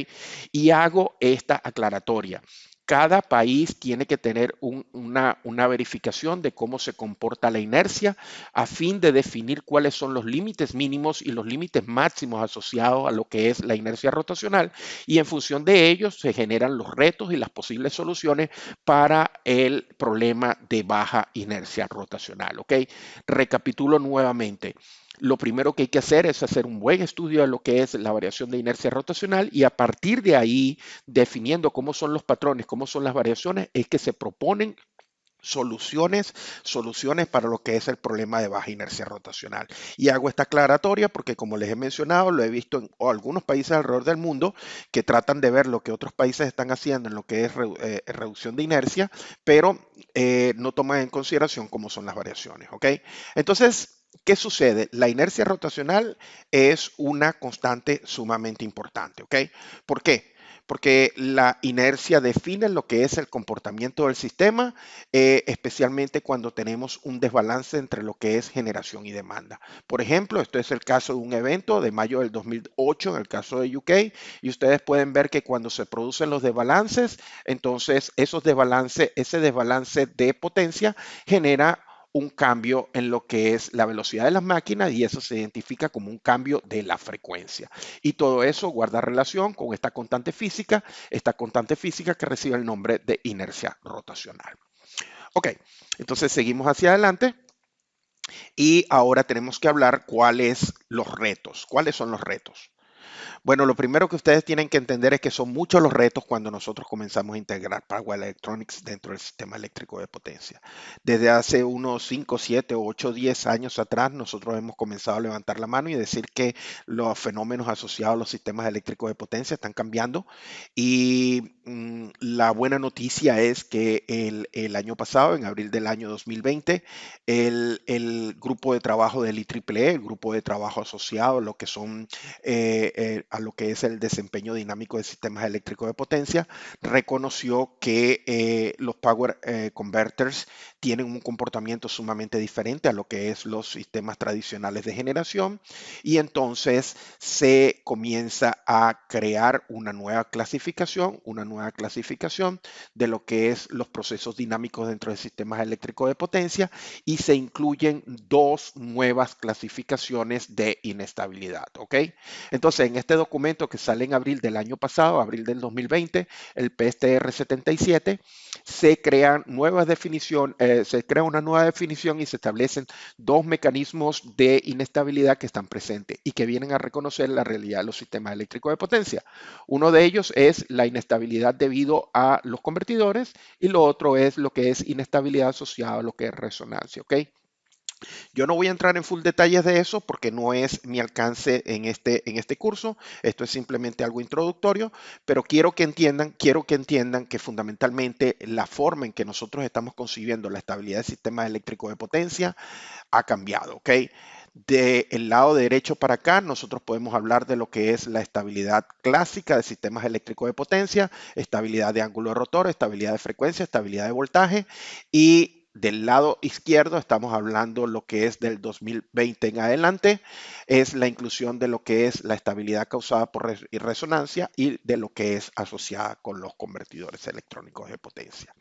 Y hago esta aclaratoria. Cada país tiene que tener una verificación de cómo se comporta la inercia a fin de definir cuáles son los límites mínimos y los límites máximos asociados a lo que es la inercia rotacional, y en función de ellos se generan los retos y las posibles soluciones para el problema de baja inercia rotacional. ¿Ok? Recapitulo nuevamente. Lo primero que hay que hacer es hacer un buen estudio de lo que es la variación de inercia rotacional, y a partir de ahí, definiendo cómo son los patrones, cómo son las variaciones, es que se proponen soluciones para lo que es el problema de baja inercia rotacional. Y hago esta aclaratoria porque, como les he mencionado, lo he visto en algunos países alrededor del mundo que tratan de ver lo que otros países están haciendo en lo que es reducción de inercia, pero no toman en consideración cómo son las variaciones. ¿Ok? Entonces, ¿qué sucede? La inercia rotacional es una constante sumamente importante. ¿Ok? ¿Por qué? Porque la inercia define lo que es el comportamiento del sistema, especialmente cuando tenemos un desbalance entre lo que es generación y demanda. Por ejemplo, esto es el caso de un evento de mayo del 2008 en el caso de UK, y ustedes pueden ver que cuando se producen los desbalances, entonces ese desbalance de potencia genera un cambio en lo que es la velocidad de las máquinas, y eso se identifica como un cambio de la frecuencia. Y todo eso guarda relación con esta constante física que recibe el nombre de inercia rotacional. Ok, entonces seguimos hacia adelante y ahora tenemos que hablar cuáles son los retos. Bueno, lo primero que ustedes tienen que entender es que son muchos los retos cuando nosotros comenzamos a integrar Power Electronics dentro del sistema eléctrico de potencia. Desde hace unos 5, 7, 8, 10 años atrás, nosotros hemos comenzado a levantar la mano y decir que los fenómenos asociados a los sistemas eléctricos de potencia están cambiando. Y la buena noticia es que el año pasado, en abril del año 2020, el grupo de trabajo del IEEE, el grupo de trabajo asociado, lo que son a lo que es el desempeño dinámico de sistemas eléctricos de potencia, reconoció que los power converters tienen un comportamiento sumamente diferente a lo que es los sistemas tradicionales de generación, y entonces se comienza a crear una nueva clasificación de lo que es los procesos dinámicos dentro de sistemas eléctricos de potencia, y se incluyen dos nuevas clasificaciones de inestabilidad. ¿Ok? Entonces, en este documento que sale en abril del año pasado, abril del 2020, el PSTR 77, se crea una nueva definición y se establecen dos mecanismos de inestabilidad que están presentes y que vienen a reconocer la realidad de los sistemas eléctricos de potencia. Uno de ellos es la inestabilidad debido a los convertidores, y lo otro es lo que es inestabilidad asociada a lo que es resonancia. ¿Ok? Yo no voy a entrar en full detalles de eso porque no es mi alcance en este curso. Esto es simplemente algo introductorio, pero quiero que entiendan que fundamentalmente la forma en que nosotros estamos concibiendo la estabilidad del sistema eléctrico de potencia ha cambiado, ¿ok? Del lado derecho para acá, nosotros podemos hablar de lo que es la estabilidad clásica de sistemas eléctricos de potencia, estabilidad de ángulo de rotor, estabilidad de frecuencia, estabilidad de voltaje. Y del lado izquierdo estamos hablando lo que es del 2020 en adelante, es la inclusión de lo que es la estabilidad causada por resonancia y de lo que es asociada con los convertidores electrónicos de potencia.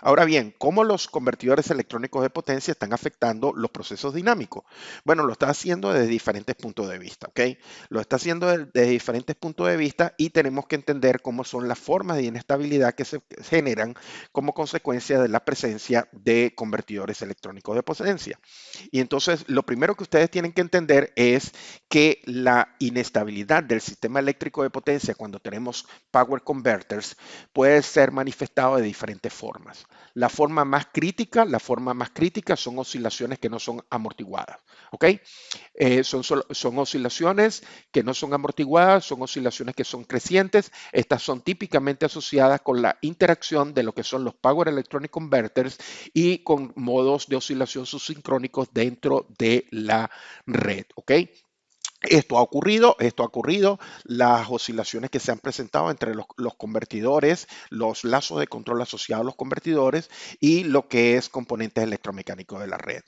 Ahora bien, ¿cómo los convertidores electrónicos de potencia están afectando los procesos dinámicos? Bueno, lo está haciendo desde diferentes puntos de vista, ¿ok? Lo está haciendo desde diferentes puntos de vista y tenemos que entender cómo son las formas de inestabilidad que se generan como consecuencia de la presencia de convertidores electrónicos de potencia. Y entonces, lo primero que ustedes tienen que entender es que la inestabilidad del sistema eléctrico de potencia cuando tenemos power converters puede ser manifestado de diferentes formas. La forma más crítica son oscilaciones que no son amortiguadas, ¿ok? Son oscilaciones que no son amortiguadas, son oscilaciones que son crecientes. Estas son típicamente asociadas con la interacción de lo que son los Power Electronic Converters y con modos de oscilación subsincrónicos dentro de la red, ¿ok? Esto ha ocurrido, las oscilaciones que se han presentado entre los convertidores, los lazos de control asociados a los convertidores y lo que es componentes electromecánicos de la red.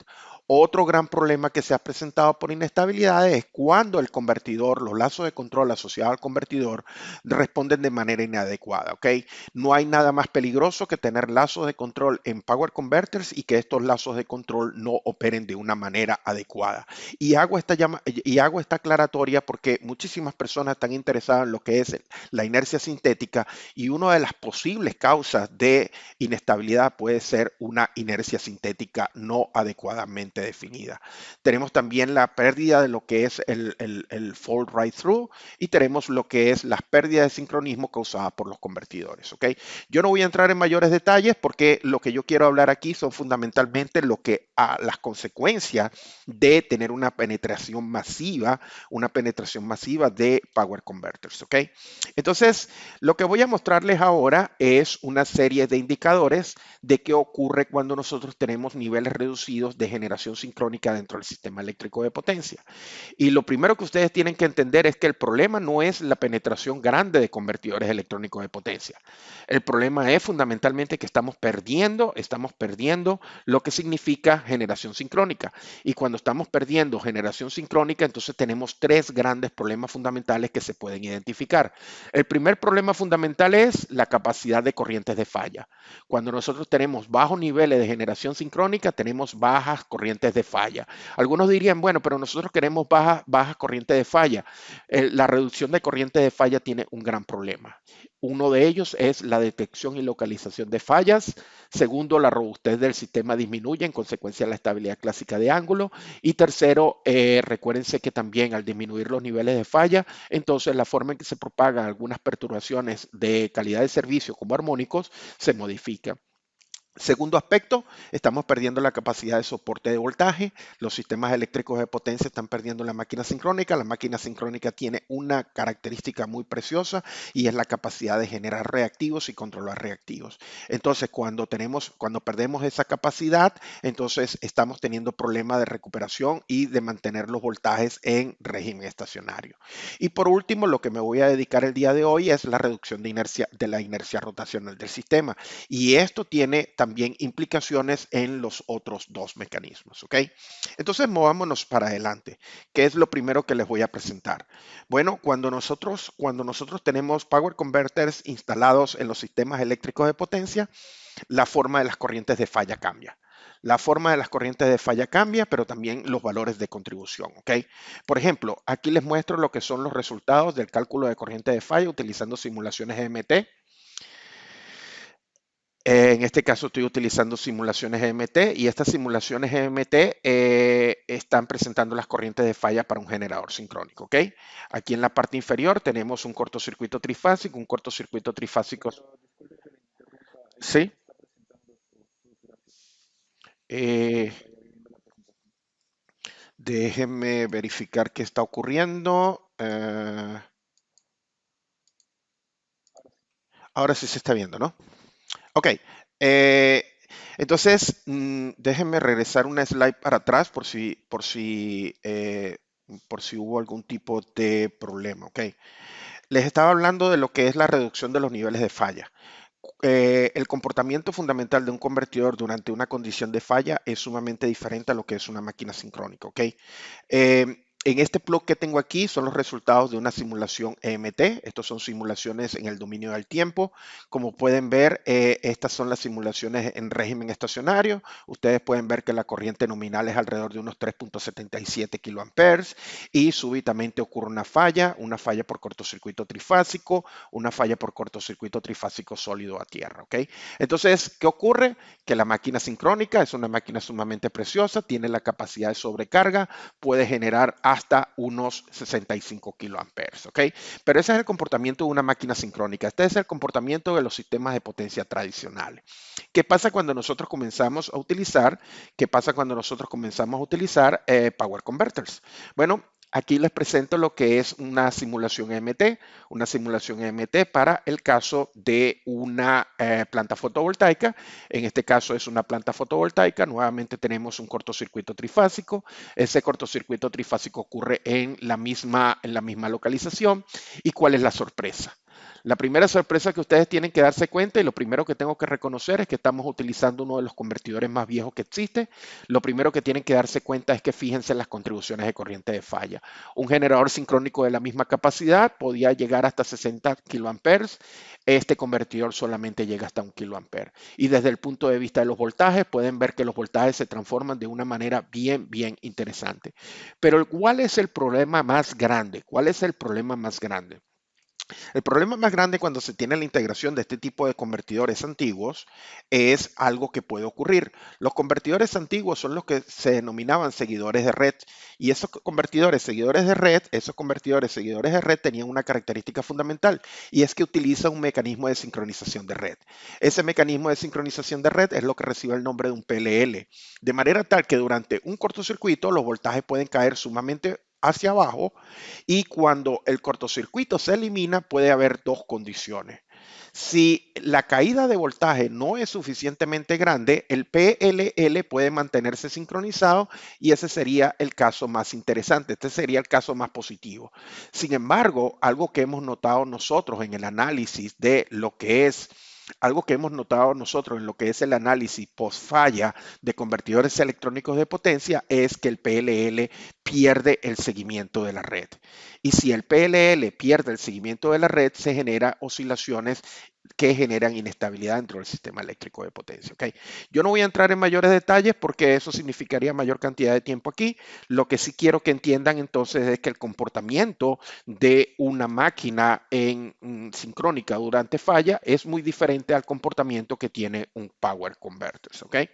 Otro gran problema que se ha presentado por inestabilidades es cuando el convertidor, los lazos de control asociados al convertidor responden de manera inadecuada, ¿ok? No hay nada más peligroso que tener lazos de control en power converters y que estos lazos de control no operen de una manera adecuada. Y hago esta aclaratoria porque muchísimas personas están interesadas en lo que es la inercia sintética y una de las posibles causas de inestabilidad puede ser una inercia sintética no adecuadamente definida. Tenemos también la pérdida de lo que es el fall right through y tenemos lo que es las pérdidas de sincronismo causadas por los convertidores. ¿Ok? Yo no voy a entrar en mayores detalles porque lo que yo quiero hablar aquí son fundamentalmente las consecuencias de tener una penetración masiva de power converters, ¿ok? Entonces, lo que voy a mostrarles ahora es una serie de indicadores de qué ocurre cuando nosotros tenemos niveles reducidos de generación sincrónica dentro del sistema eléctrico de potencia. Y lo primero que ustedes tienen que entender es que el problema no es la penetración grande de convertidores electrónicos de potencia. El problema es fundamentalmente que estamos perdiendo lo que significa generación sincrónica. Y cuando estamos perdiendo generación sincrónica, entonces tenemos tres grandes problemas fundamentales que se pueden identificar. El primer problema fundamental es la capacidad de corrientes de falla. Cuando nosotros tenemos bajos niveles de generación sincrónica, tenemos bajas corrientes de falla. Algunos dirían, bueno, pero nosotros queremos bajas corrientes de falla. La reducción de corriente de falla tiene un gran problema. Uno de ellos es la detección y localización de fallas. Segundo, la robustez del sistema disminuye en consecuencia de la estabilidad clásica de ángulo. Y tercero, recuérdense que también al disminuir los niveles de falla, entonces la forma en que se propagan algunas perturbaciones de calidad de servicio como armónicos se modifica. Segundo aspecto, estamos perdiendo la capacidad de soporte de voltaje. Los sistemas eléctricos de potencia están perdiendo la máquina sincrónica. La máquina sincrónica tiene una característica muy preciosa y es la capacidad de generar reactivos y controlar reactivos. Entonces, cuando perdemos esa capacidad, entonces estamos teniendo problemas de recuperación y de mantener los voltajes en régimen estacionario. Y por último, lo que me voy a dedicar el día de hoy es la reducción de la inercia rotacional del sistema. Y esto tiene también implicaciones en los otros dos mecanismos, ¿ok? Entonces, movámonos para adelante. ¿Qué es lo primero que les voy a presentar? Bueno, cuando nosotros tenemos power converters instalados en los sistemas eléctricos de potencia, la forma de las corrientes de falla cambia. La forma de las corrientes de falla cambia, pero también los valores de contribución, ¿ok? Por ejemplo, aquí les muestro lo que son los resultados del cálculo de corriente de falla utilizando simulaciones EMT. En este caso estoy utilizando simulaciones EMT y estas simulaciones EMT están presentando las corrientes de falla para un generador sincrónico, ¿ok? Aquí en la parte inferior tenemos un cortocircuito trifásico, ¿sí? Eh, Déjenme verificar qué está ocurriendo. Ahora sí se está viendo, ¿no? Ok. Entonces, déjenme regresar una slide para atrás por si hubo algún tipo de problema, ¿ok? Les estaba hablando de lo que es la reducción de los niveles de falla. El comportamiento fundamental de un convertidor durante una condición de falla es sumamente diferente a lo que es una máquina sincrónica, ¿ok? En este plot que tengo aquí son los resultados de una simulación EMT. Estos son simulaciones en el dominio del tiempo. Como pueden ver, estas son las simulaciones en régimen estacionario. Ustedes pueden ver que la corriente nominal es alrededor de unos 3.77 kiloamperes y súbitamente ocurre una falla por cortocircuito trifásico, una falla por cortocircuito trifásico sólido a tierra, ¿ok? Entonces, ¿qué ocurre? Que la máquina sincrónica es una máquina sumamente preciosa, tiene la capacidad de sobrecarga, puede generar hasta unos 65 kiloamperes, ¿ok? Pero ese es el comportamiento de una máquina sincrónica. Este es el comportamiento de los sistemas de potencia tradicionales. ¿Qué pasa cuando nosotros comenzamos a utilizar? ¿Qué pasa cuando nosotros comenzamos a utilizar power converters? Bueno, aquí les presento lo que es una simulación EMT para el caso de una planta fotovoltaica. En este caso es una planta fotovoltaica. Nuevamente tenemos un cortocircuito trifásico. Ese cortocircuito trifásico ocurre en la misma localización. ¿Y cuál es la sorpresa? La primera sorpresa que ustedes tienen que darse cuenta y lo primero que tengo que reconocer es que estamos utilizando uno de los convertidores más viejos que existe. Lo primero que tienen que darse cuenta es que fíjense en las contribuciones de corriente de falla. Un generador sincrónico de la misma capacidad podía llegar hasta 60 kiloamperes. Este convertidor solamente llega hasta 1 kiloampere. Y desde el punto de vista de los voltajes, pueden ver que los voltajes se transforman de una manera bien interesante. Pero ¿cuál es el problema más grande? ¿Cuál es el problema más grande? El problema más grande cuando se tiene la integración de este tipo de convertidores antiguos es algo que puede ocurrir. Los convertidores antiguos son los que se denominaban seguidores de red y esos convertidores seguidores de red tenían una característica fundamental y es que utilizan un mecanismo de sincronización de red. Ese mecanismo de sincronización de red es lo que recibe el nombre de un PLL, de manera tal que durante un cortocircuito los voltajes pueden caer sumamente hacia abajo y cuando el cortocircuito se elimina puede haber dos condiciones. Si la caída de voltaje no es suficientemente grande, el PLL puede mantenerse sincronizado y ese sería el caso más interesante, este sería el caso más positivo. Sin embargo, algo que hemos notado nosotros en el análisis de lo que es algo que hemos notado nosotros en lo que es el análisis post falla de convertidores electrónicos de potencia es que el PLL pierde el seguimiento de la red. Y si el PLL pierde el seguimiento de la red, se generan oscilaciones que generan inestabilidad dentro del sistema eléctrico de potencia. ¿Okay? Yo no voy a entrar en mayores detalles porque eso significaría mayor cantidad de tiempo aquí. Lo que sí quiero que entiendan entonces es que el comportamiento de una máquina en sincrónica durante falla es muy diferente al comportamiento que tiene un power converter. ¿Okay?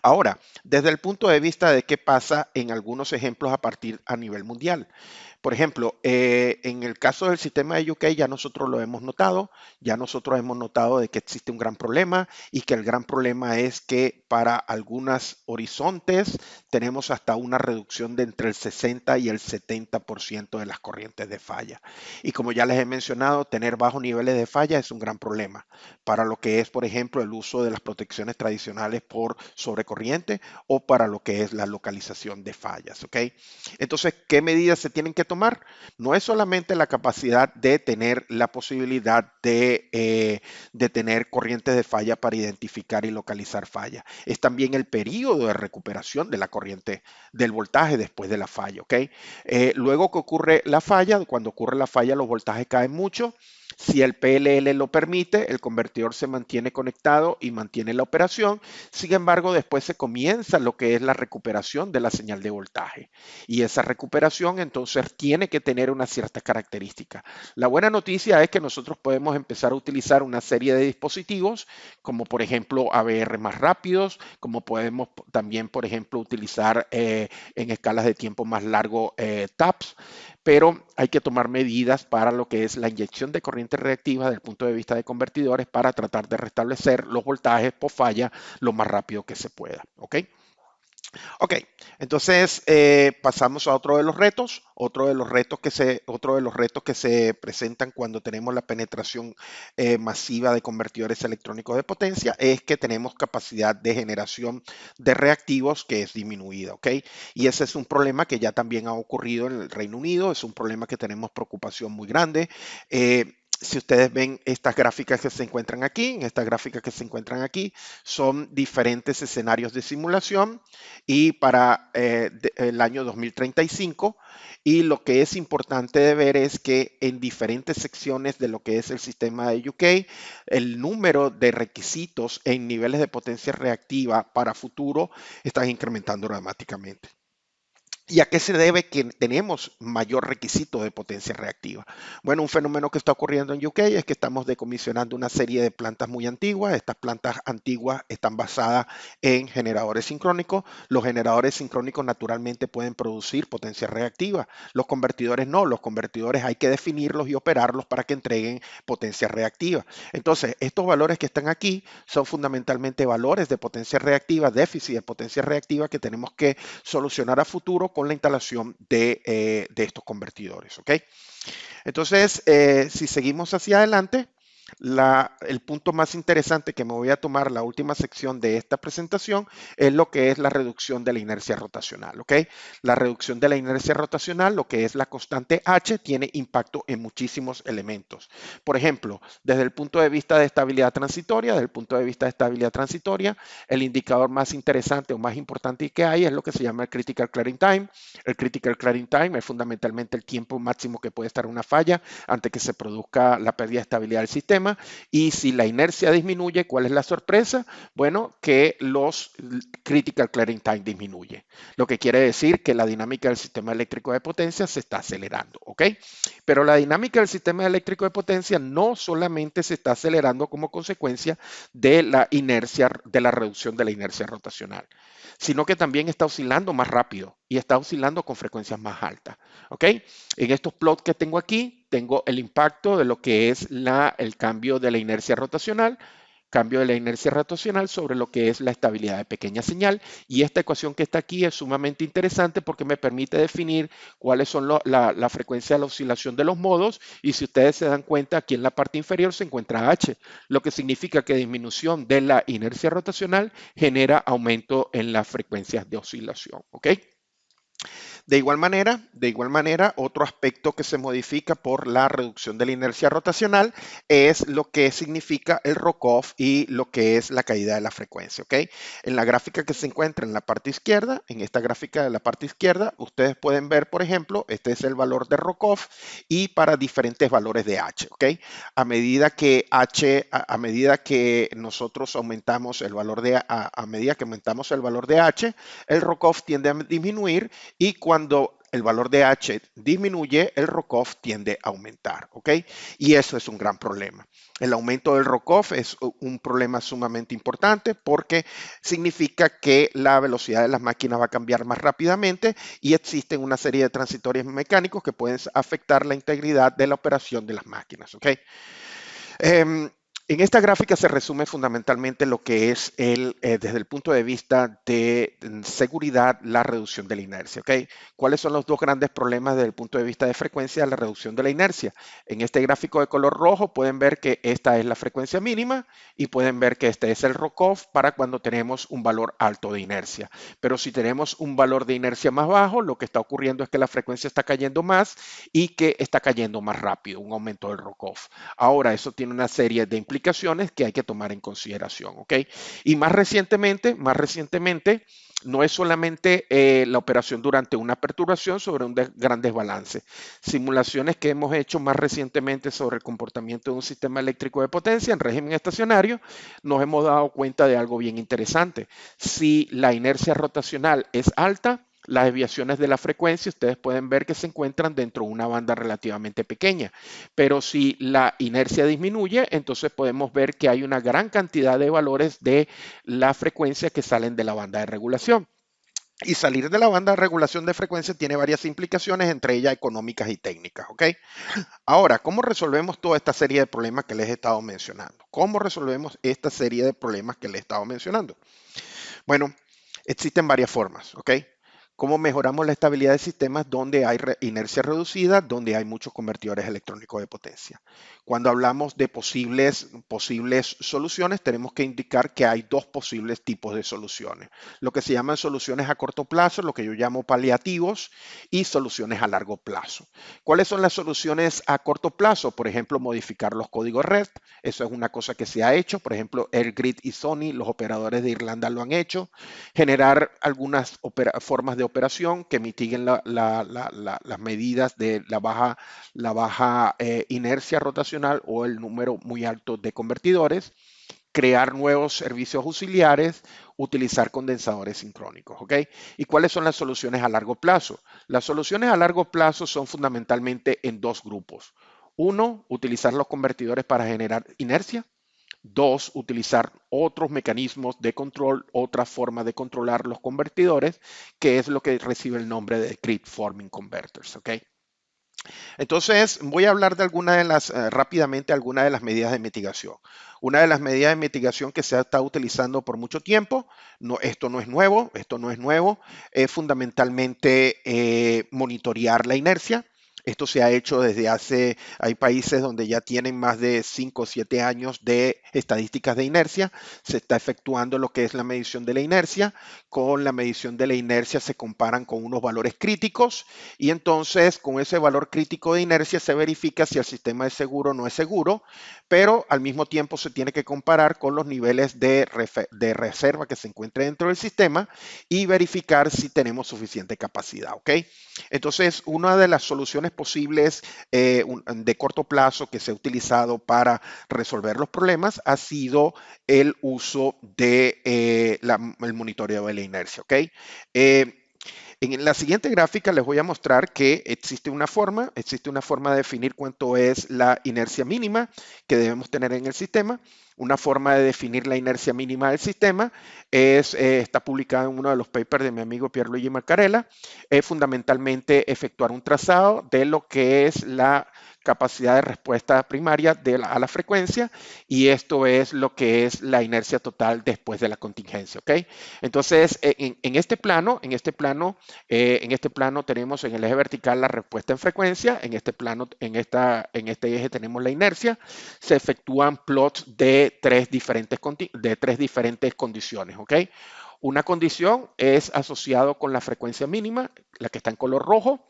Ahora, desde el punto de vista de qué pasa en algunos ejemplos a nivel mundial. Por ejemplo, en el caso del sistema de UK ya nosotros hemos notado de que existe un gran problema y que el gran problema es que para algunos horizontes tenemos hasta una reducción de entre el 60 y el 70% de las corrientes de falla. Y como ya les he mencionado, tener bajos niveles de falla es un gran problema para lo que es, por ejemplo, el uso de las protecciones tradicionales por sobrecorriente o para lo que es la localización de fallas. ¿Ok? Entonces, ¿qué medidas se tienen que tomar? No es solamente la capacidad de tener la posibilidad de tener corrientes de falla para identificar y localizar falla. Es también el periodo de recuperación de la corriente del voltaje después de la falla. ¿Ok? Luego que ocurre la falla, cuando ocurre la falla los voltajes caen mucho. Si el PLL lo permite, el convertidor se mantiene conectado y mantiene la operación. Sin embargo, después se comienza lo que es la recuperación de la señal de voltaje. Y esa recuperación entonces tiene que tener una cierta característica. La buena noticia es que nosotros podemos empezar a utilizar una serie de dispositivos, como por ejemplo ABR más rápidos, como podemos también, por ejemplo, utilizar en escalas de tiempo más largo TAPS, pero hay que tomar medidas para lo que es la inyección de corriente reactiva desde el punto de vista de convertidores para tratar de restablecer los voltajes por falla lo más rápido que se pueda. ¿Ok? Ok, entonces pasamos a otro de los retos. Otro de los retos que se presentan cuando tenemos la penetración masiva de convertidores electrónicos de potencia es que tenemos capacidad de generación de reactivos que es disminuida, ¿ok? Y ese es un problema que ya también ha ocurrido en el Reino Unido, es un problema que tenemos preocupación muy grande. Si ustedes ven estas gráficas que se encuentran aquí, en estas gráficas que se encuentran aquí, son diferentes escenarios de simulación y para el año 2035. Y lo que es importante de ver es que en diferentes secciones de lo que es el sistema de UK, el número de requisitos en niveles de potencia reactiva para futuro están incrementando dramáticamente. ¿Y a qué se debe que tenemos mayor requisito de potencia reactiva? Bueno, un fenómeno que está ocurriendo en UK es que estamos decomisionando una serie de plantas muy antiguas. Estas plantas antiguas están basadas en generadores sincrónicos. Los generadores sincrónicos naturalmente pueden producir potencia reactiva. Los convertidores no. Los convertidores hay que definirlos y operarlos para que entreguen potencia reactiva. Entonces, estos valores que están aquí son fundamentalmente valores de potencia reactiva, déficit de potencia reactiva que tenemos que solucionar a futuro con la instalación de estos convertidores. ¿Ok? Entonces, si seguimos hacia adelante, el punto más interesante que me voy a tomar, la última sección de esta presentación, es lo que es la reducción de la inercia rotacional. ¿Ok? La reducción de la inercia rotacional, lo que es la constante H, tiene impacto en muchísimos elementos. Por ejemplo, desde el punto de vista de estabilidad transitoria, el indicador más interesante o más importante que hay es lo que se llama el Critical Clearing Time. El Critical Clearing Time es fundamentalmente el tiempo máximo que puede estar una falla antes que se produzca la pérdida de estabilidad del sistema. Y si la inercia disminuye, ¿cuál es la sorpresa? Bueno, que los Critical Clearing Time disminuye, lo que quiere decir que la dinámica del sistema eléctrico de potencia se está acelerando, ¿ok? Pero la dinámica del sistema eléctrico de potencia no solamente se está acelerando como consecuencia de la inercia, de la reducción de la inercia rotacional, sino que también está oscilando más rápido y está oscilando con frecuencias más altas. ¿Ok? En estos plots que tengo aquí, tengo el impacto de lo que es el cambio de la inercia rotacional, sobre lo que es la estabilidad de pequeña señal. Y esta ecuación que está aquí es sumamente interesante porque me permite definir cuáles son la frecuencia de la oscilación de los modos. Y si ustedes se dan cuenta, aquí en la parte inferior se encuentra H, lo que significa que disminución de la inercia rotacional genera aumento en las frecuencias de oscilación. ¿Ok? Otro aspecto que se modifica por la reducción de la inercia rotacional es lo que significa el rock-off y lo que es la caída de la frecuencia, ¿ok? En la gráfica que se encuentra en la parte izquierda, en esta gráfica de la parte izquierda, ustedes pueden ver, por ejemplo, este es el valor de rock-off y para diferentes valores de H, ¿ok? A medida que nosotros aumentamos el valor a medida que aumentamos el valor de H, el rock-off tiende a disminuir y cuando el valor de H disminuye, el rock-off tiende a aumentar, ¿ok? Y eso es un gran problema. El aumento del rock-off es un problema sumamente importante porque significa que la velocidad de las máquinas va a cambiar más rápidamente y existen una serie de transitorios mecánicos que pueden afectar la integridad de la operación de las máquinas, ¿ok? Eh, en esta gráfica se resume fundamentalmente lo que es desde el punto de vista de seguridad, la reducción de la inercia. ¿Ok? ¿Cuáles son los dos grandes problemas desde el punto de vista de frecuencia de la reducción de la inercia? En este gráfico de color rojo pueden ver que esta es la frecuencia mínima y pueden ver que este es el rock-off para cuando tenemos un valor alto de inercia. Pero si tenemos un valor de inercia más bajo, lo que está ocurriendo es que la frecuencia está cayendo más y que está cayendo más rápido, un aumento del rock-off. Ahora, eso tiene una serie de implicaciones que hay que tomar en consideración, ¿ok? Y más recientemente, no es solamente la operación durante una perturbación sobre un gran desbalance. Simulaciones que hemos hecho más recientemente sobre el comportamiento de un sistema eléctrico de potencia en régimen estacionario, nos hemos dado cuenta de algo bien interesante. Si la inercia rotacional es alta, las desviaciones de la frecuencia, ustedes pueden ver que se encuentran dentro de una banda relativamente pequeña. Pero si la inercia disminuye, entonces podemos ver que hay una gran cantidad de valores de la frecuencia que salen de la banda de regulación. Y salir de la banda de regulación de frecuencia tiene varias implicaciones, entre ellas económicas y técnicas, ¿ok? Ahora, ¿cómo resolvemos toda esta serie de problemas que les he estado mencionando? ¿Cómo resolvemos esta serie de problemas que les he estado mencionando? Bueno, Existen varias formas, ¿ok? ¿Cómo mejoramos la estabilidad de sistemas donde hay inercia reducida, donde hay muchos convertidores electrónicos de potencia? Cuando hablamos de posibles soluciones, tenemos que indicar que hay dos posibles tipos de soluciones. Lo que se llaman soluciones a corto plazo, lo que yo llamo paliativos, y soluciones a largo plazo. ¿Cuáles son las soluciones a corto plazo? Por ejemplo, modificar los códigos red. Eso es una cosa que se ha hecho. Por ejemplo, Airgrid y Sony, los operadores de Irlanda lo han hecho. Generar algunas formas de operación que mitiguen las medidas de la baja inercia rotacional o el número muy alto de convertidores, crear nuevos servicios auxiliares, utilizar condensadores sincrónicos, ¿ok? ¿Y cuáles son las soluciones a largo plazo? Las soluciones a largo plazo son fundamentalmente en dos grupos. Uno, utilizar los convertidores para generar inercia. Dos, utilizar otros mecanismos de control, otra forma de controlar los convertidores, que es lo que recibe el nombre de Grid Forming Converters, ¿ok? Entonces, voy a hablar de rápidamente, algunas de las medidas de mitigación. Una de las medidas de mitigación que se ha estado utilizando por mucho tiempo, esto no es nuevo, es fundamentalmente monitorear la inercia. Esto se ha hecho hay países donde ya tienen más de 5 o 7 años de estadísticas de inercia. Se está efectuando lo que es la medición de la inercia. Con la medición de la inercia se comparan con unos valores críticos y entonces con ese valor crítico de inercia se verifica si el sistema es seguro o no es seguro, pero al mismo tiempo se tiene que comparar con los niveles de reserva que se encuentre dentro del sistema y verificar si tenemos suficiente capacidad, ¿ok? Entonces, una de las soluciones posibles de corto plazo que se ha utilizado para resolver los problemas ha sido el uso del monitoreo de la inercia, ¿ok? En la siguiente gráfica les voy a mostrar que existe una forma de definir cuánto es la inercia mínima que debemos tener en el sistema. Una forma de definir la inercia mínima del sistema está publicada en uno de los papers de mi amigo Pierluigi Maccarella. Es fundamentalmente efectuar un trazado de lo que es la capacidad de respuesta primaria a la frecuencia y esto es lo que es la inercia total después de la contingencia, ¿ok? Entonces, en este plano tenemos en el eje vertical la respuesta en frecuencia, en este plano, en este eje tenemos la inercia. Se efectúan plots de tres diferentes condiciones, ¿ok? Una condición es asociado con la frecuencia mínima, la que está en color rojo.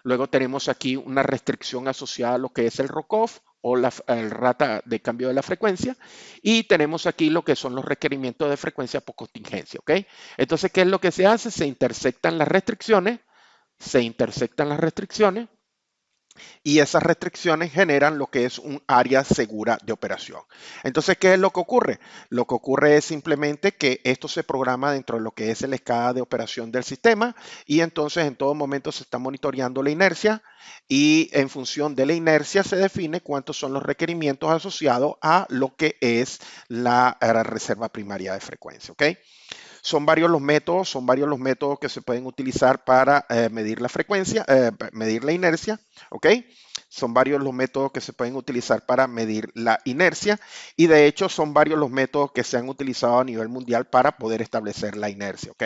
Luego tenemos aquí una restricción asociada a lo que es el ROCOF o la rata de cambio de la frecuencia. Y tenemos aquí lo que son los requerimientos de frecuencia por contingencia, ¿ok? Entonces, ¿qué es lo que se hace? Se intersectan las restricciones y esas restricciones generan lo que es un área segura de operación. Entonces, ¿qué es lo que ocurre? Lo que ocurre es simplemente que esto se programa dentro de lo que es la escala de operación del sistema y entonces en todo momento se está monitoreando la inercia y en función de la inercia se define cuántos son los requerimientos asociados a lo que es la reserva primaria de frecuencia, ¿ok? Son varios los métodos que se pueden utilizar para medir la frecuencia, medir la inercia, ¿ok? Son varios los métodos que se pueden utilizar para medir la inercia y de hecho son varios los métodos que se han utilizado a nivel mundial para poder establecer la inercia, ¿ok?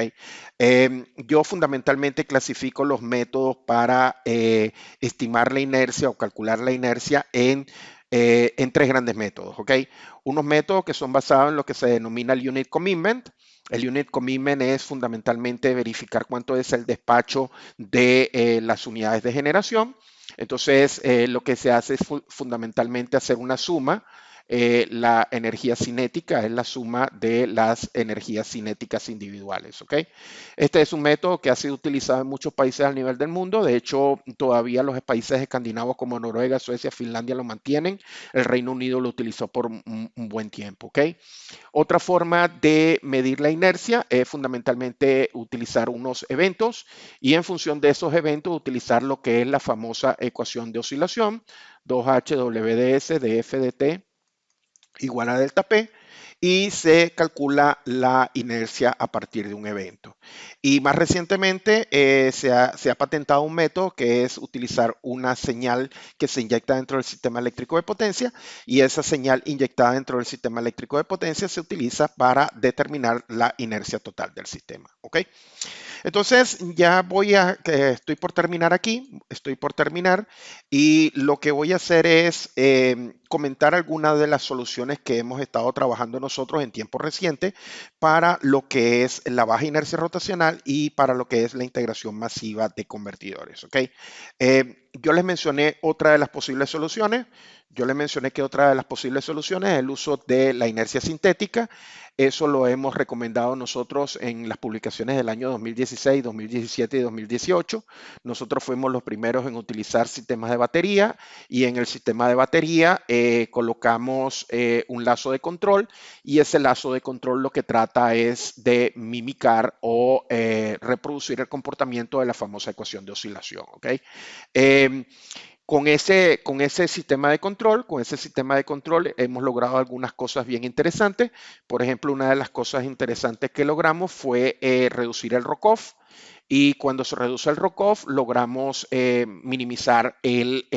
Yo fundamentalmente clasifico los métodos para estimar la inercia o calcular la inercia en tres grandes métodos, ¿ok? Unos métodos que son basados en lo que se denomina el Unit Commitment. El Unit Commitment es fundamentalmente verificar cuánto es el despacho de las unidades de generación. Entonces, lo que se hace es fundamentalmente hacer una suma. La energía cinética es la suma de las energías cinéticas individuales, ¿ok? Este es un método que ha sido utilizado en muchos países a nivel del mundo. De hecho, todavía los países escandinavos como Noruega, Suecia, Finlandia lo mantienen. El Reino Unido lo utilizó por un buen tiempo, ¿ok? Otra forma de medir la inercia es fundamentalmente utilizar unos eventos y en función de esos eventos utilizar lo que es la famosa ecuación de oscilación, 2H WDS de F de T igual a delta P. y se calcula la inercia a partir de un evento. Y más recientemente se ha patentado un método que es utilizar una señal que se inyecta dentro del sistema eléctrico de potencia, y esa señal inyectada dentro del sistema eléctrico de potencia se utiliza para determinar la inercia total del sistema. ¿Ok? Entonces, estoy por terminar aquí, estoy por terminar, y lo que voy a hacer es comentar algunas de las soluciones que hemos estado trabajando nosotros en tiempo reciente para lo que es la baja inercia rotacional y para lo que es la integración masiva de convertidores. ¿Ok? Yo les mencioné otra de las posibles soluciones. Yo les mencioné que otra de las posibles soluciones es el uso de la inercia sintética. Eso lo hemos recomendado nosotros en las publicaciones del año 2016, 2017 y 2018. Nosotros fuimos los primeros en utilizar sistemas de batería, y en el sistema de batería colocamos un lazo de control, y ese lazo de control lo que trata es de mimicar o reproducir el comportamiento de la famosa ecuación de oscilación. ¿Ok? Eh, con ese sistema de control hemos logrado algunas cosas bien interesantes. Por ejemplo, una de las cosas interesantes que logramos fue reducir el rock-off. Y cuando se reduce el rock-off, logramos minimizar el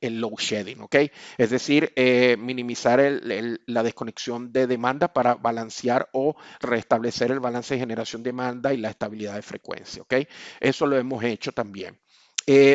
load shedding, ¿ok? Es decir, minimizar la desconexión de demanda para balancear o restablecer el balance de generación-demanda y la estabilidad de frecuencia, ¿ok? Eso lo hemos hecho también.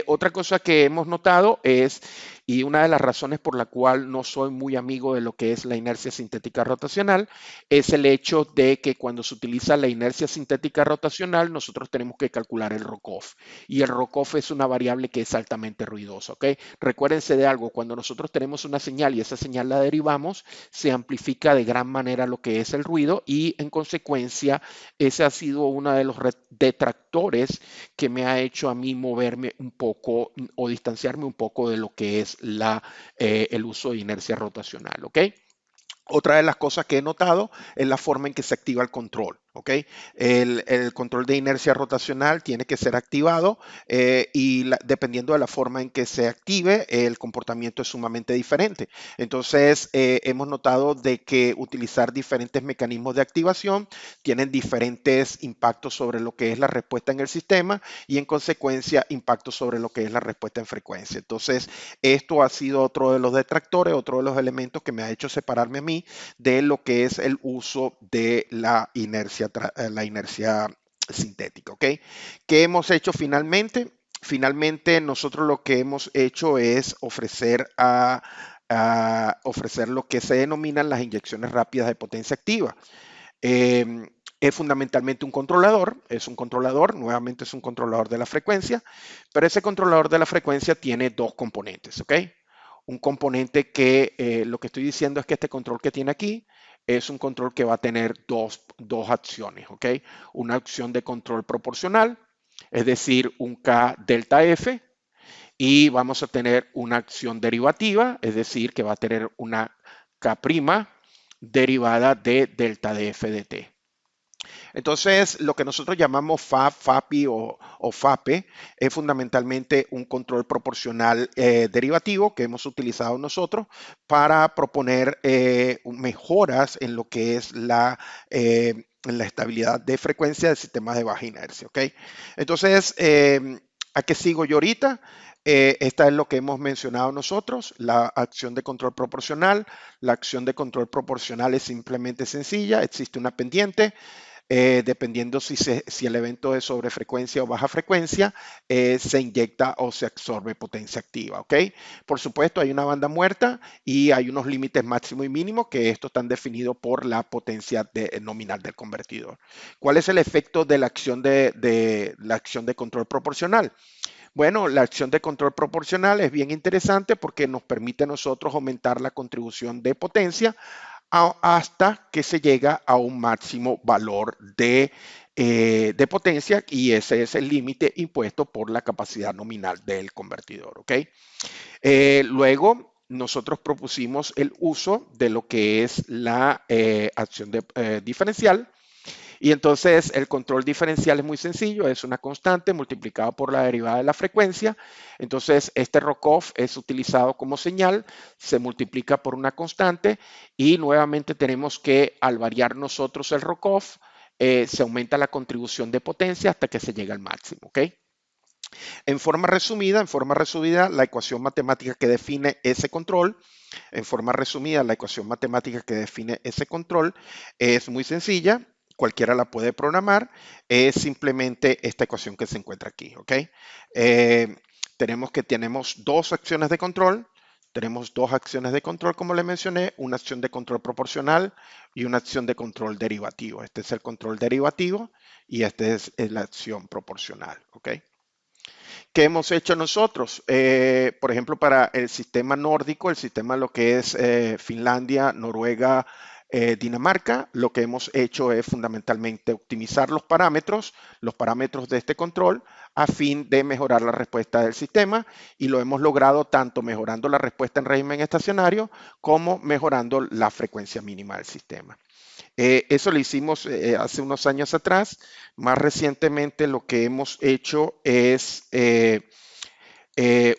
Otra cosa que hemos notado es, y una de las razones por la cual no soy muy amigo de lo que es la inercia sintética rotacional, es el hecho de que cuando se utiliza la inercia sintética rotacional, nosotros tenemos que calcular el rock-off. Y el rock-off es una variable que es altamente ruidosa. ¿Ok? Recuérdense de algo, cuando nosotros tenemos una señal y esa señal la derivamos, se amplifica de gran manera lo que es el ruido, y en consecuencia, ese ha sido uno de los detractores que me ha hecho a mí moverme un poco o distanciarme un poco de lo que es el uso de inercia rotacional. ¿Ok? Otra de las cosas que he notado es la forma en que se activa el control. ¿Ok? El control de inercia rotacional tiene que ser activado, y dependiendo de la forma en que se active, el comportamiento es sumamente diferente. Entonces, hemos notado de que utilizar diferentes mecanismos de activación tienen diferentes impactos sobre lo que es la respuesta en el sistema, y en consecuencia impactos sobre lo que es la respuesta en frecuencia. Entonces, esto ha sido otro de los detractores, otro de los elementos que me ha hecho separarme a mí de lo que es el uso de la inercia sintética. ¿Ok? ¿Qué hemos hecho finalmente? Finalmente, nosotros lo que hemos hecho es ofrecer lo que se denominan las inyecciones rápidas de potencia activa. Es fundamentalmente un controlador, nuevamente es un controlador de la frecuencia, pero ese controlador de la frecuencia tiene dos componentes. ¿Ok? Un componente que lo que estoy diciendo es que este control que tiene aquí es un control que va a tener dos acciones. ¿Ok? Una acción de control proporcional, es decir, un K delta F, y vamos a tener una acción derivativa, es decir, que va a tener una K' derivada de delta de F de T. Entonces, lo que nosotros llamamos FAP, FAPI o FAPE es fundamentalmente un control proporcional derivativo que hemos utilizado nosotros para proponer mejoras en lo que es en la estabilidad de frecuencia de sistemas de baja inercia. ¿Ok? Entonces, ¿a qué sigo yo ahorita? Esta es lo que hemos mencionado nosotros, la acción de control proporcional. La acción de control proporcional es simplemente sencilla, existe una pendiente. Dependiendo si el evento es sobre frecuencia o baja frecuencia, se inyecta o se absorbe potencia activa. ¿Ok? Por supuesto, hay una banda muerta y hay unos límites máximo y mínimo, que estos están definidos por la potencia nominal del convertidor. ¿Cuál es el efecto de la acción la acción de control proporcional? Bueno, la acción de control proporcional es bien interesante porque nos permite a nosotros aumentar la contribución de potencia hasta que se llega a un máximo valor de potencia, y ese es el límite impuesto por la capacidad nominal del convertidor. ¿Ok? Luego, nosotros propusimos el uso de lo que es la acción diferencial, Y entonces el control diferencial es muy sencillo, es una constante multiplicada por la derivada de la frecuencia. Entonces este ROCOF es utilizado como señal, se multiplica por una constante y nuevamente tenemos que al variar nosotros el ROCOF, se aumenta la contribución de potencia hasta que se llega al máximo, ¿ok? En forma resumida, la ecuación matemática que define ese control, en forma resumida, la ecuación matemática que define ese control es muy sencilla, cualquiera la puede programar, es simplemente esta ecuación que se encuentra aquí, ¿ok? Tenemos dos acciones de control, tenemos dos acciones de control, como le mencioné, una acción de control proporcional y una acción de control derivativo. Este es el control derivativo y esta es la acción proporcional, ¿ok? ¿Qué hemos hecho nosotros? Por ejemplo, para el sistema nórdico, el sistema lo que es Finlandia, Noruega, Dinamarca, lo que hemos hecho es fundamentalmente optimizar los parámetros de este control, a fin de mejorar la respuesta del sistema y lo hemos logrado tanto mejorando la respuesta en régimen estacionario como mejorando la frecuencia mínima del sistema. Eso lo hicimos hace unos años atrás. Más recientemente lo que hemos hecho es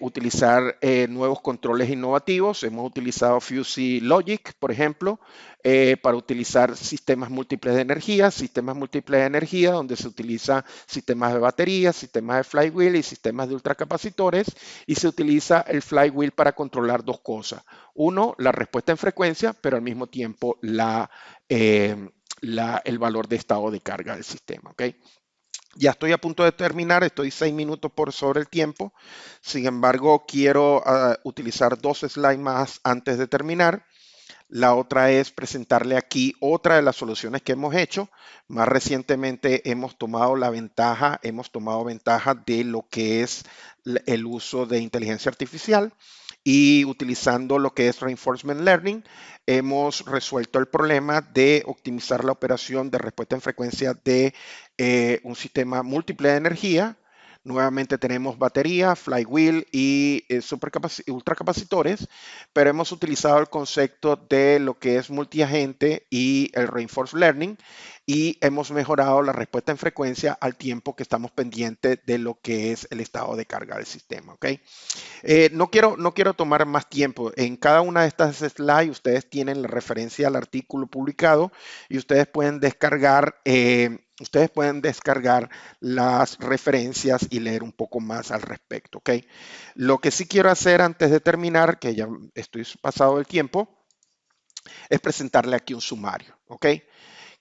utilizar nuevos controles innovativos. Hemos utilizado Fuzzy Logic, por ejemplo, para utilizar sistemas múltiples de energía, donde se utiliza sistemas de baterías, sistemas de flywheel y sistemas de ultracapacitores, y se utiliza el flywheel para controlar dos cosas. Uno, la respuesta en frecuencia, pero al mismo tiempo el valor de estado de carga del sistema, ¿ok? Ya estoy a punto de terminar, estoy 6 minutos por sobre el tiempo. Sin embargo, quiero utilizar dos slides más antes de terminar. La otra es presentarle aquí otra de las soluciones que hemos hecho. Más recientemente hemos tomado ventaja de lo que es el uso de inteligencia artificial y utilizando lo que es Reinforcement Learning, hemos resuelto el problema de optimizar la operación de respuesta en frecuencia de un sistema múltiple de energía. Nuevamente tenemos batería, flywheel y ultracapacitores, pero hemos utilizado el concepto de lo que es multiagente y el Reinforced Learning y hemos mejorado la respuesta en frecuencia al tiempo que estamos pendientes de lo que es el estado de carga del sistema, ¿ok? No quiero tomar más tiempo. En cada una de estas slides ustedes tienen la referencia al artículo publicado y ustedes pueden descargar las referencias y leer un poco más al respecto, ¿ok? Lo que sí quiero hacer antes de terminar, que ya estoy pasado el tiempo, es presentarle aquí un sumario, ¿ok?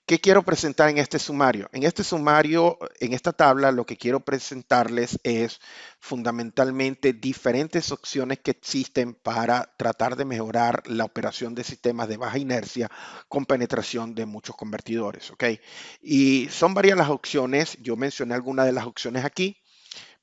¿Qué quiero presentar en este sumario? En este sumario, en esta tabla, lo que quiero presentarles es fundamentalmente diferentes opciones que existen para tratar de mejorar la operación de sistemas de baja inercia con penetración de muchos convertidores, ¿ok? Y son varias las opciones, yo mencioné algunas de las opciones aquí.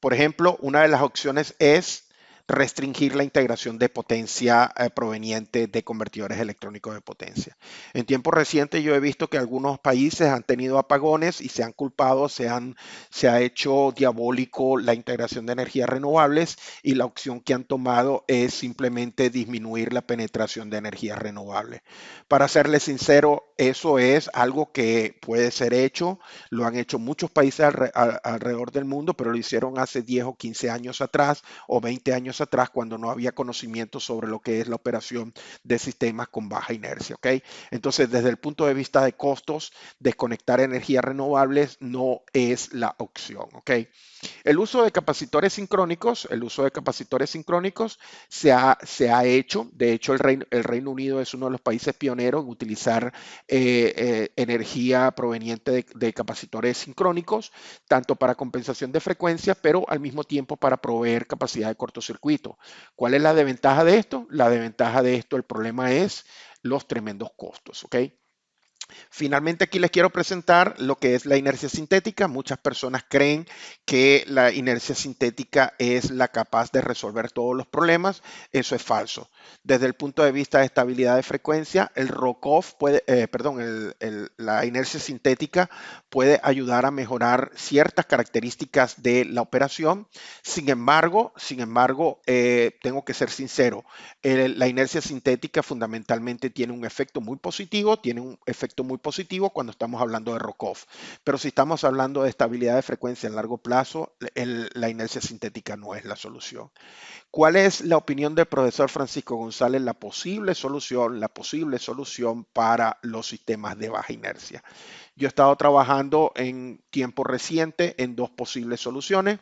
Por ejemplo, una de las opciones es restringir la integración de potencia proveniente de convertidores electrónicos de potencia. En tiempos recientes yo he visto que algunos países han tenido apagones y se han culpado, se ha hecho diabólico la integración de energías renovables y la opción que han tomado es simplemente disminuir la penetración de energías renovables. Para serles sincero, eso es algo que puede ser hecho, lo han hecho muchos países alrededor del mundo, pero lo hicieron hace 10 o 15 años atrás o 20 años atrás cuando no había conocimiento sobre lo que es la operación de sistemas con baja inercia, ¿ok? Entonces, desde el punto de vista de costos, desconectar energías renovables no es la opción, ¿ok? El uso de capacitores sincrónicos se ha hecho, de hecho el Reino Unido es uno de los países pioneros en utilizar energía proveniente de capacitores sincrónicos, tanto para compensación de frecuencia, pero al mismo tiempo para proveer capacidad de cortocircuito. ¿Cuál es la desventaja de esto? La desventaja de esto, el problema es los tremendos costos, ¿ok? Finalmente aquí les quiero presentar lo que es la inercia sintética. Muchas personas creen que la inercia sintética es la capaz de resolver todos los problemas. Eso es falso. Desde el punto de vista de estabilidad de frecuencia, el ROCOF la inercia sintética puede ayudar a mejorar ciertas características de la operación. Sin embargo, tengo que ser sincero, la inercia sintética fundamentalmente tiene un efecto muy positivo, tiene un efecto efecto muy positivo cuando estamos hablando de Rocoff. Pero si estamos hablando de estabilidad de frecuencia en largo plazo, la inercia sintética no es la solución. ¿Cuál es la opinión del profesor Francisco González? La posible solución para los sistemas de baja inercia. Yo he estado trabajando en tiempo reciente en dos posibles soluciones.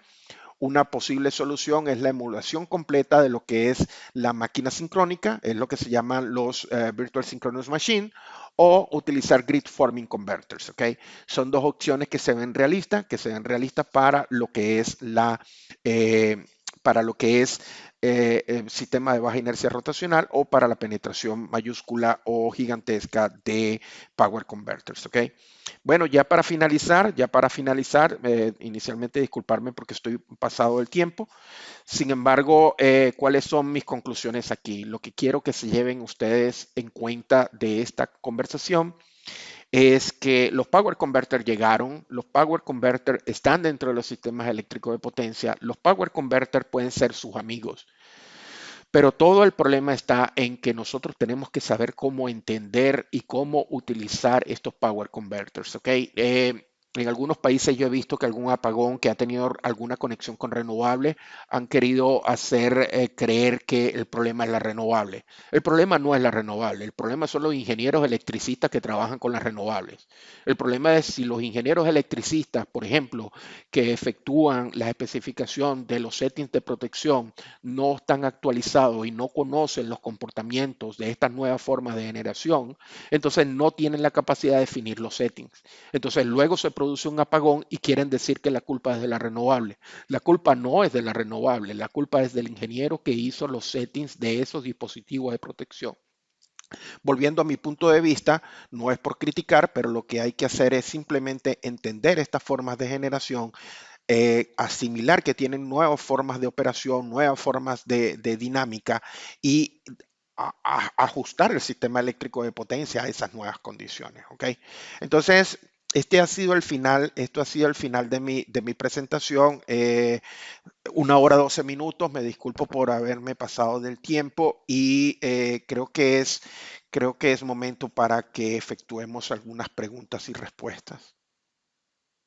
Una posible solución es la emulación completa de lo que es la máquina sincrónica, es lo que se llaman los Virtual Synchronous Machine, o utilizar Grid Forming Converters. ¿Okay? Son dos opciones que se ven realistas para lo que es para lo que es el sistema de baja inercia rotacional o para la penetración mayúscula o gigantesca de Power Converters. ¿Okay? Bueno, ya para finalizar, inicialmente disculparme porque estoy pasado del tiempo. Sin embargo, ¿cuáles son mis conclusiones aquí? Lo que quiero que se lleven ustedes en cuenta de esta conversación es que los Power Converter llegaron, los Power Converter están dentro de los sistemas eléctricos de potencia, los Power Converter pueden ser sus amigos. Pero todo el problema está en que nosotros tenemos que saber cómo entender y cómo utilizar estos power converters, ¿ok? En algunos países yo he visto que algún apagón que ha tenido alguna conexión con renovable han querido hacer creer que el problema es la renovable. El problema no es la renovable, el problema son los ingenieros electricistas que trabajan con las renovables. El problema es si los ingenieros electricistas, por ejemplo, que efectúan la especificación de los settings de protección, no están actualizados y no conocen los comportamientos de estas nuevas formas de generación, entonces no tienen la capacidad de definir los settings. Entonces luego se produce un apagón y quieren decir que la culpa es de la renovable. La culpa no es de la renovable, la culpa es del ingeniero que hizo los settings de esos dispositivos de protección. Volviendo a mi punto de vista, no es por criticar, pero lo que hay que hacer es simplemente entender estas formas de generación, asimilar que tienen nuevas formas de operación, nuevas formas de dinámica y ajustar el sistema eléctrico de potencia a esas nuevas condiciones. ¿Ok? Entonces, esto ha sido el final de mi presentación. 1 hora 12 minutos, me disculpo por haberme pasado del tiempo y creo que es momento para que efectuemos algunas preguntas y respuestas.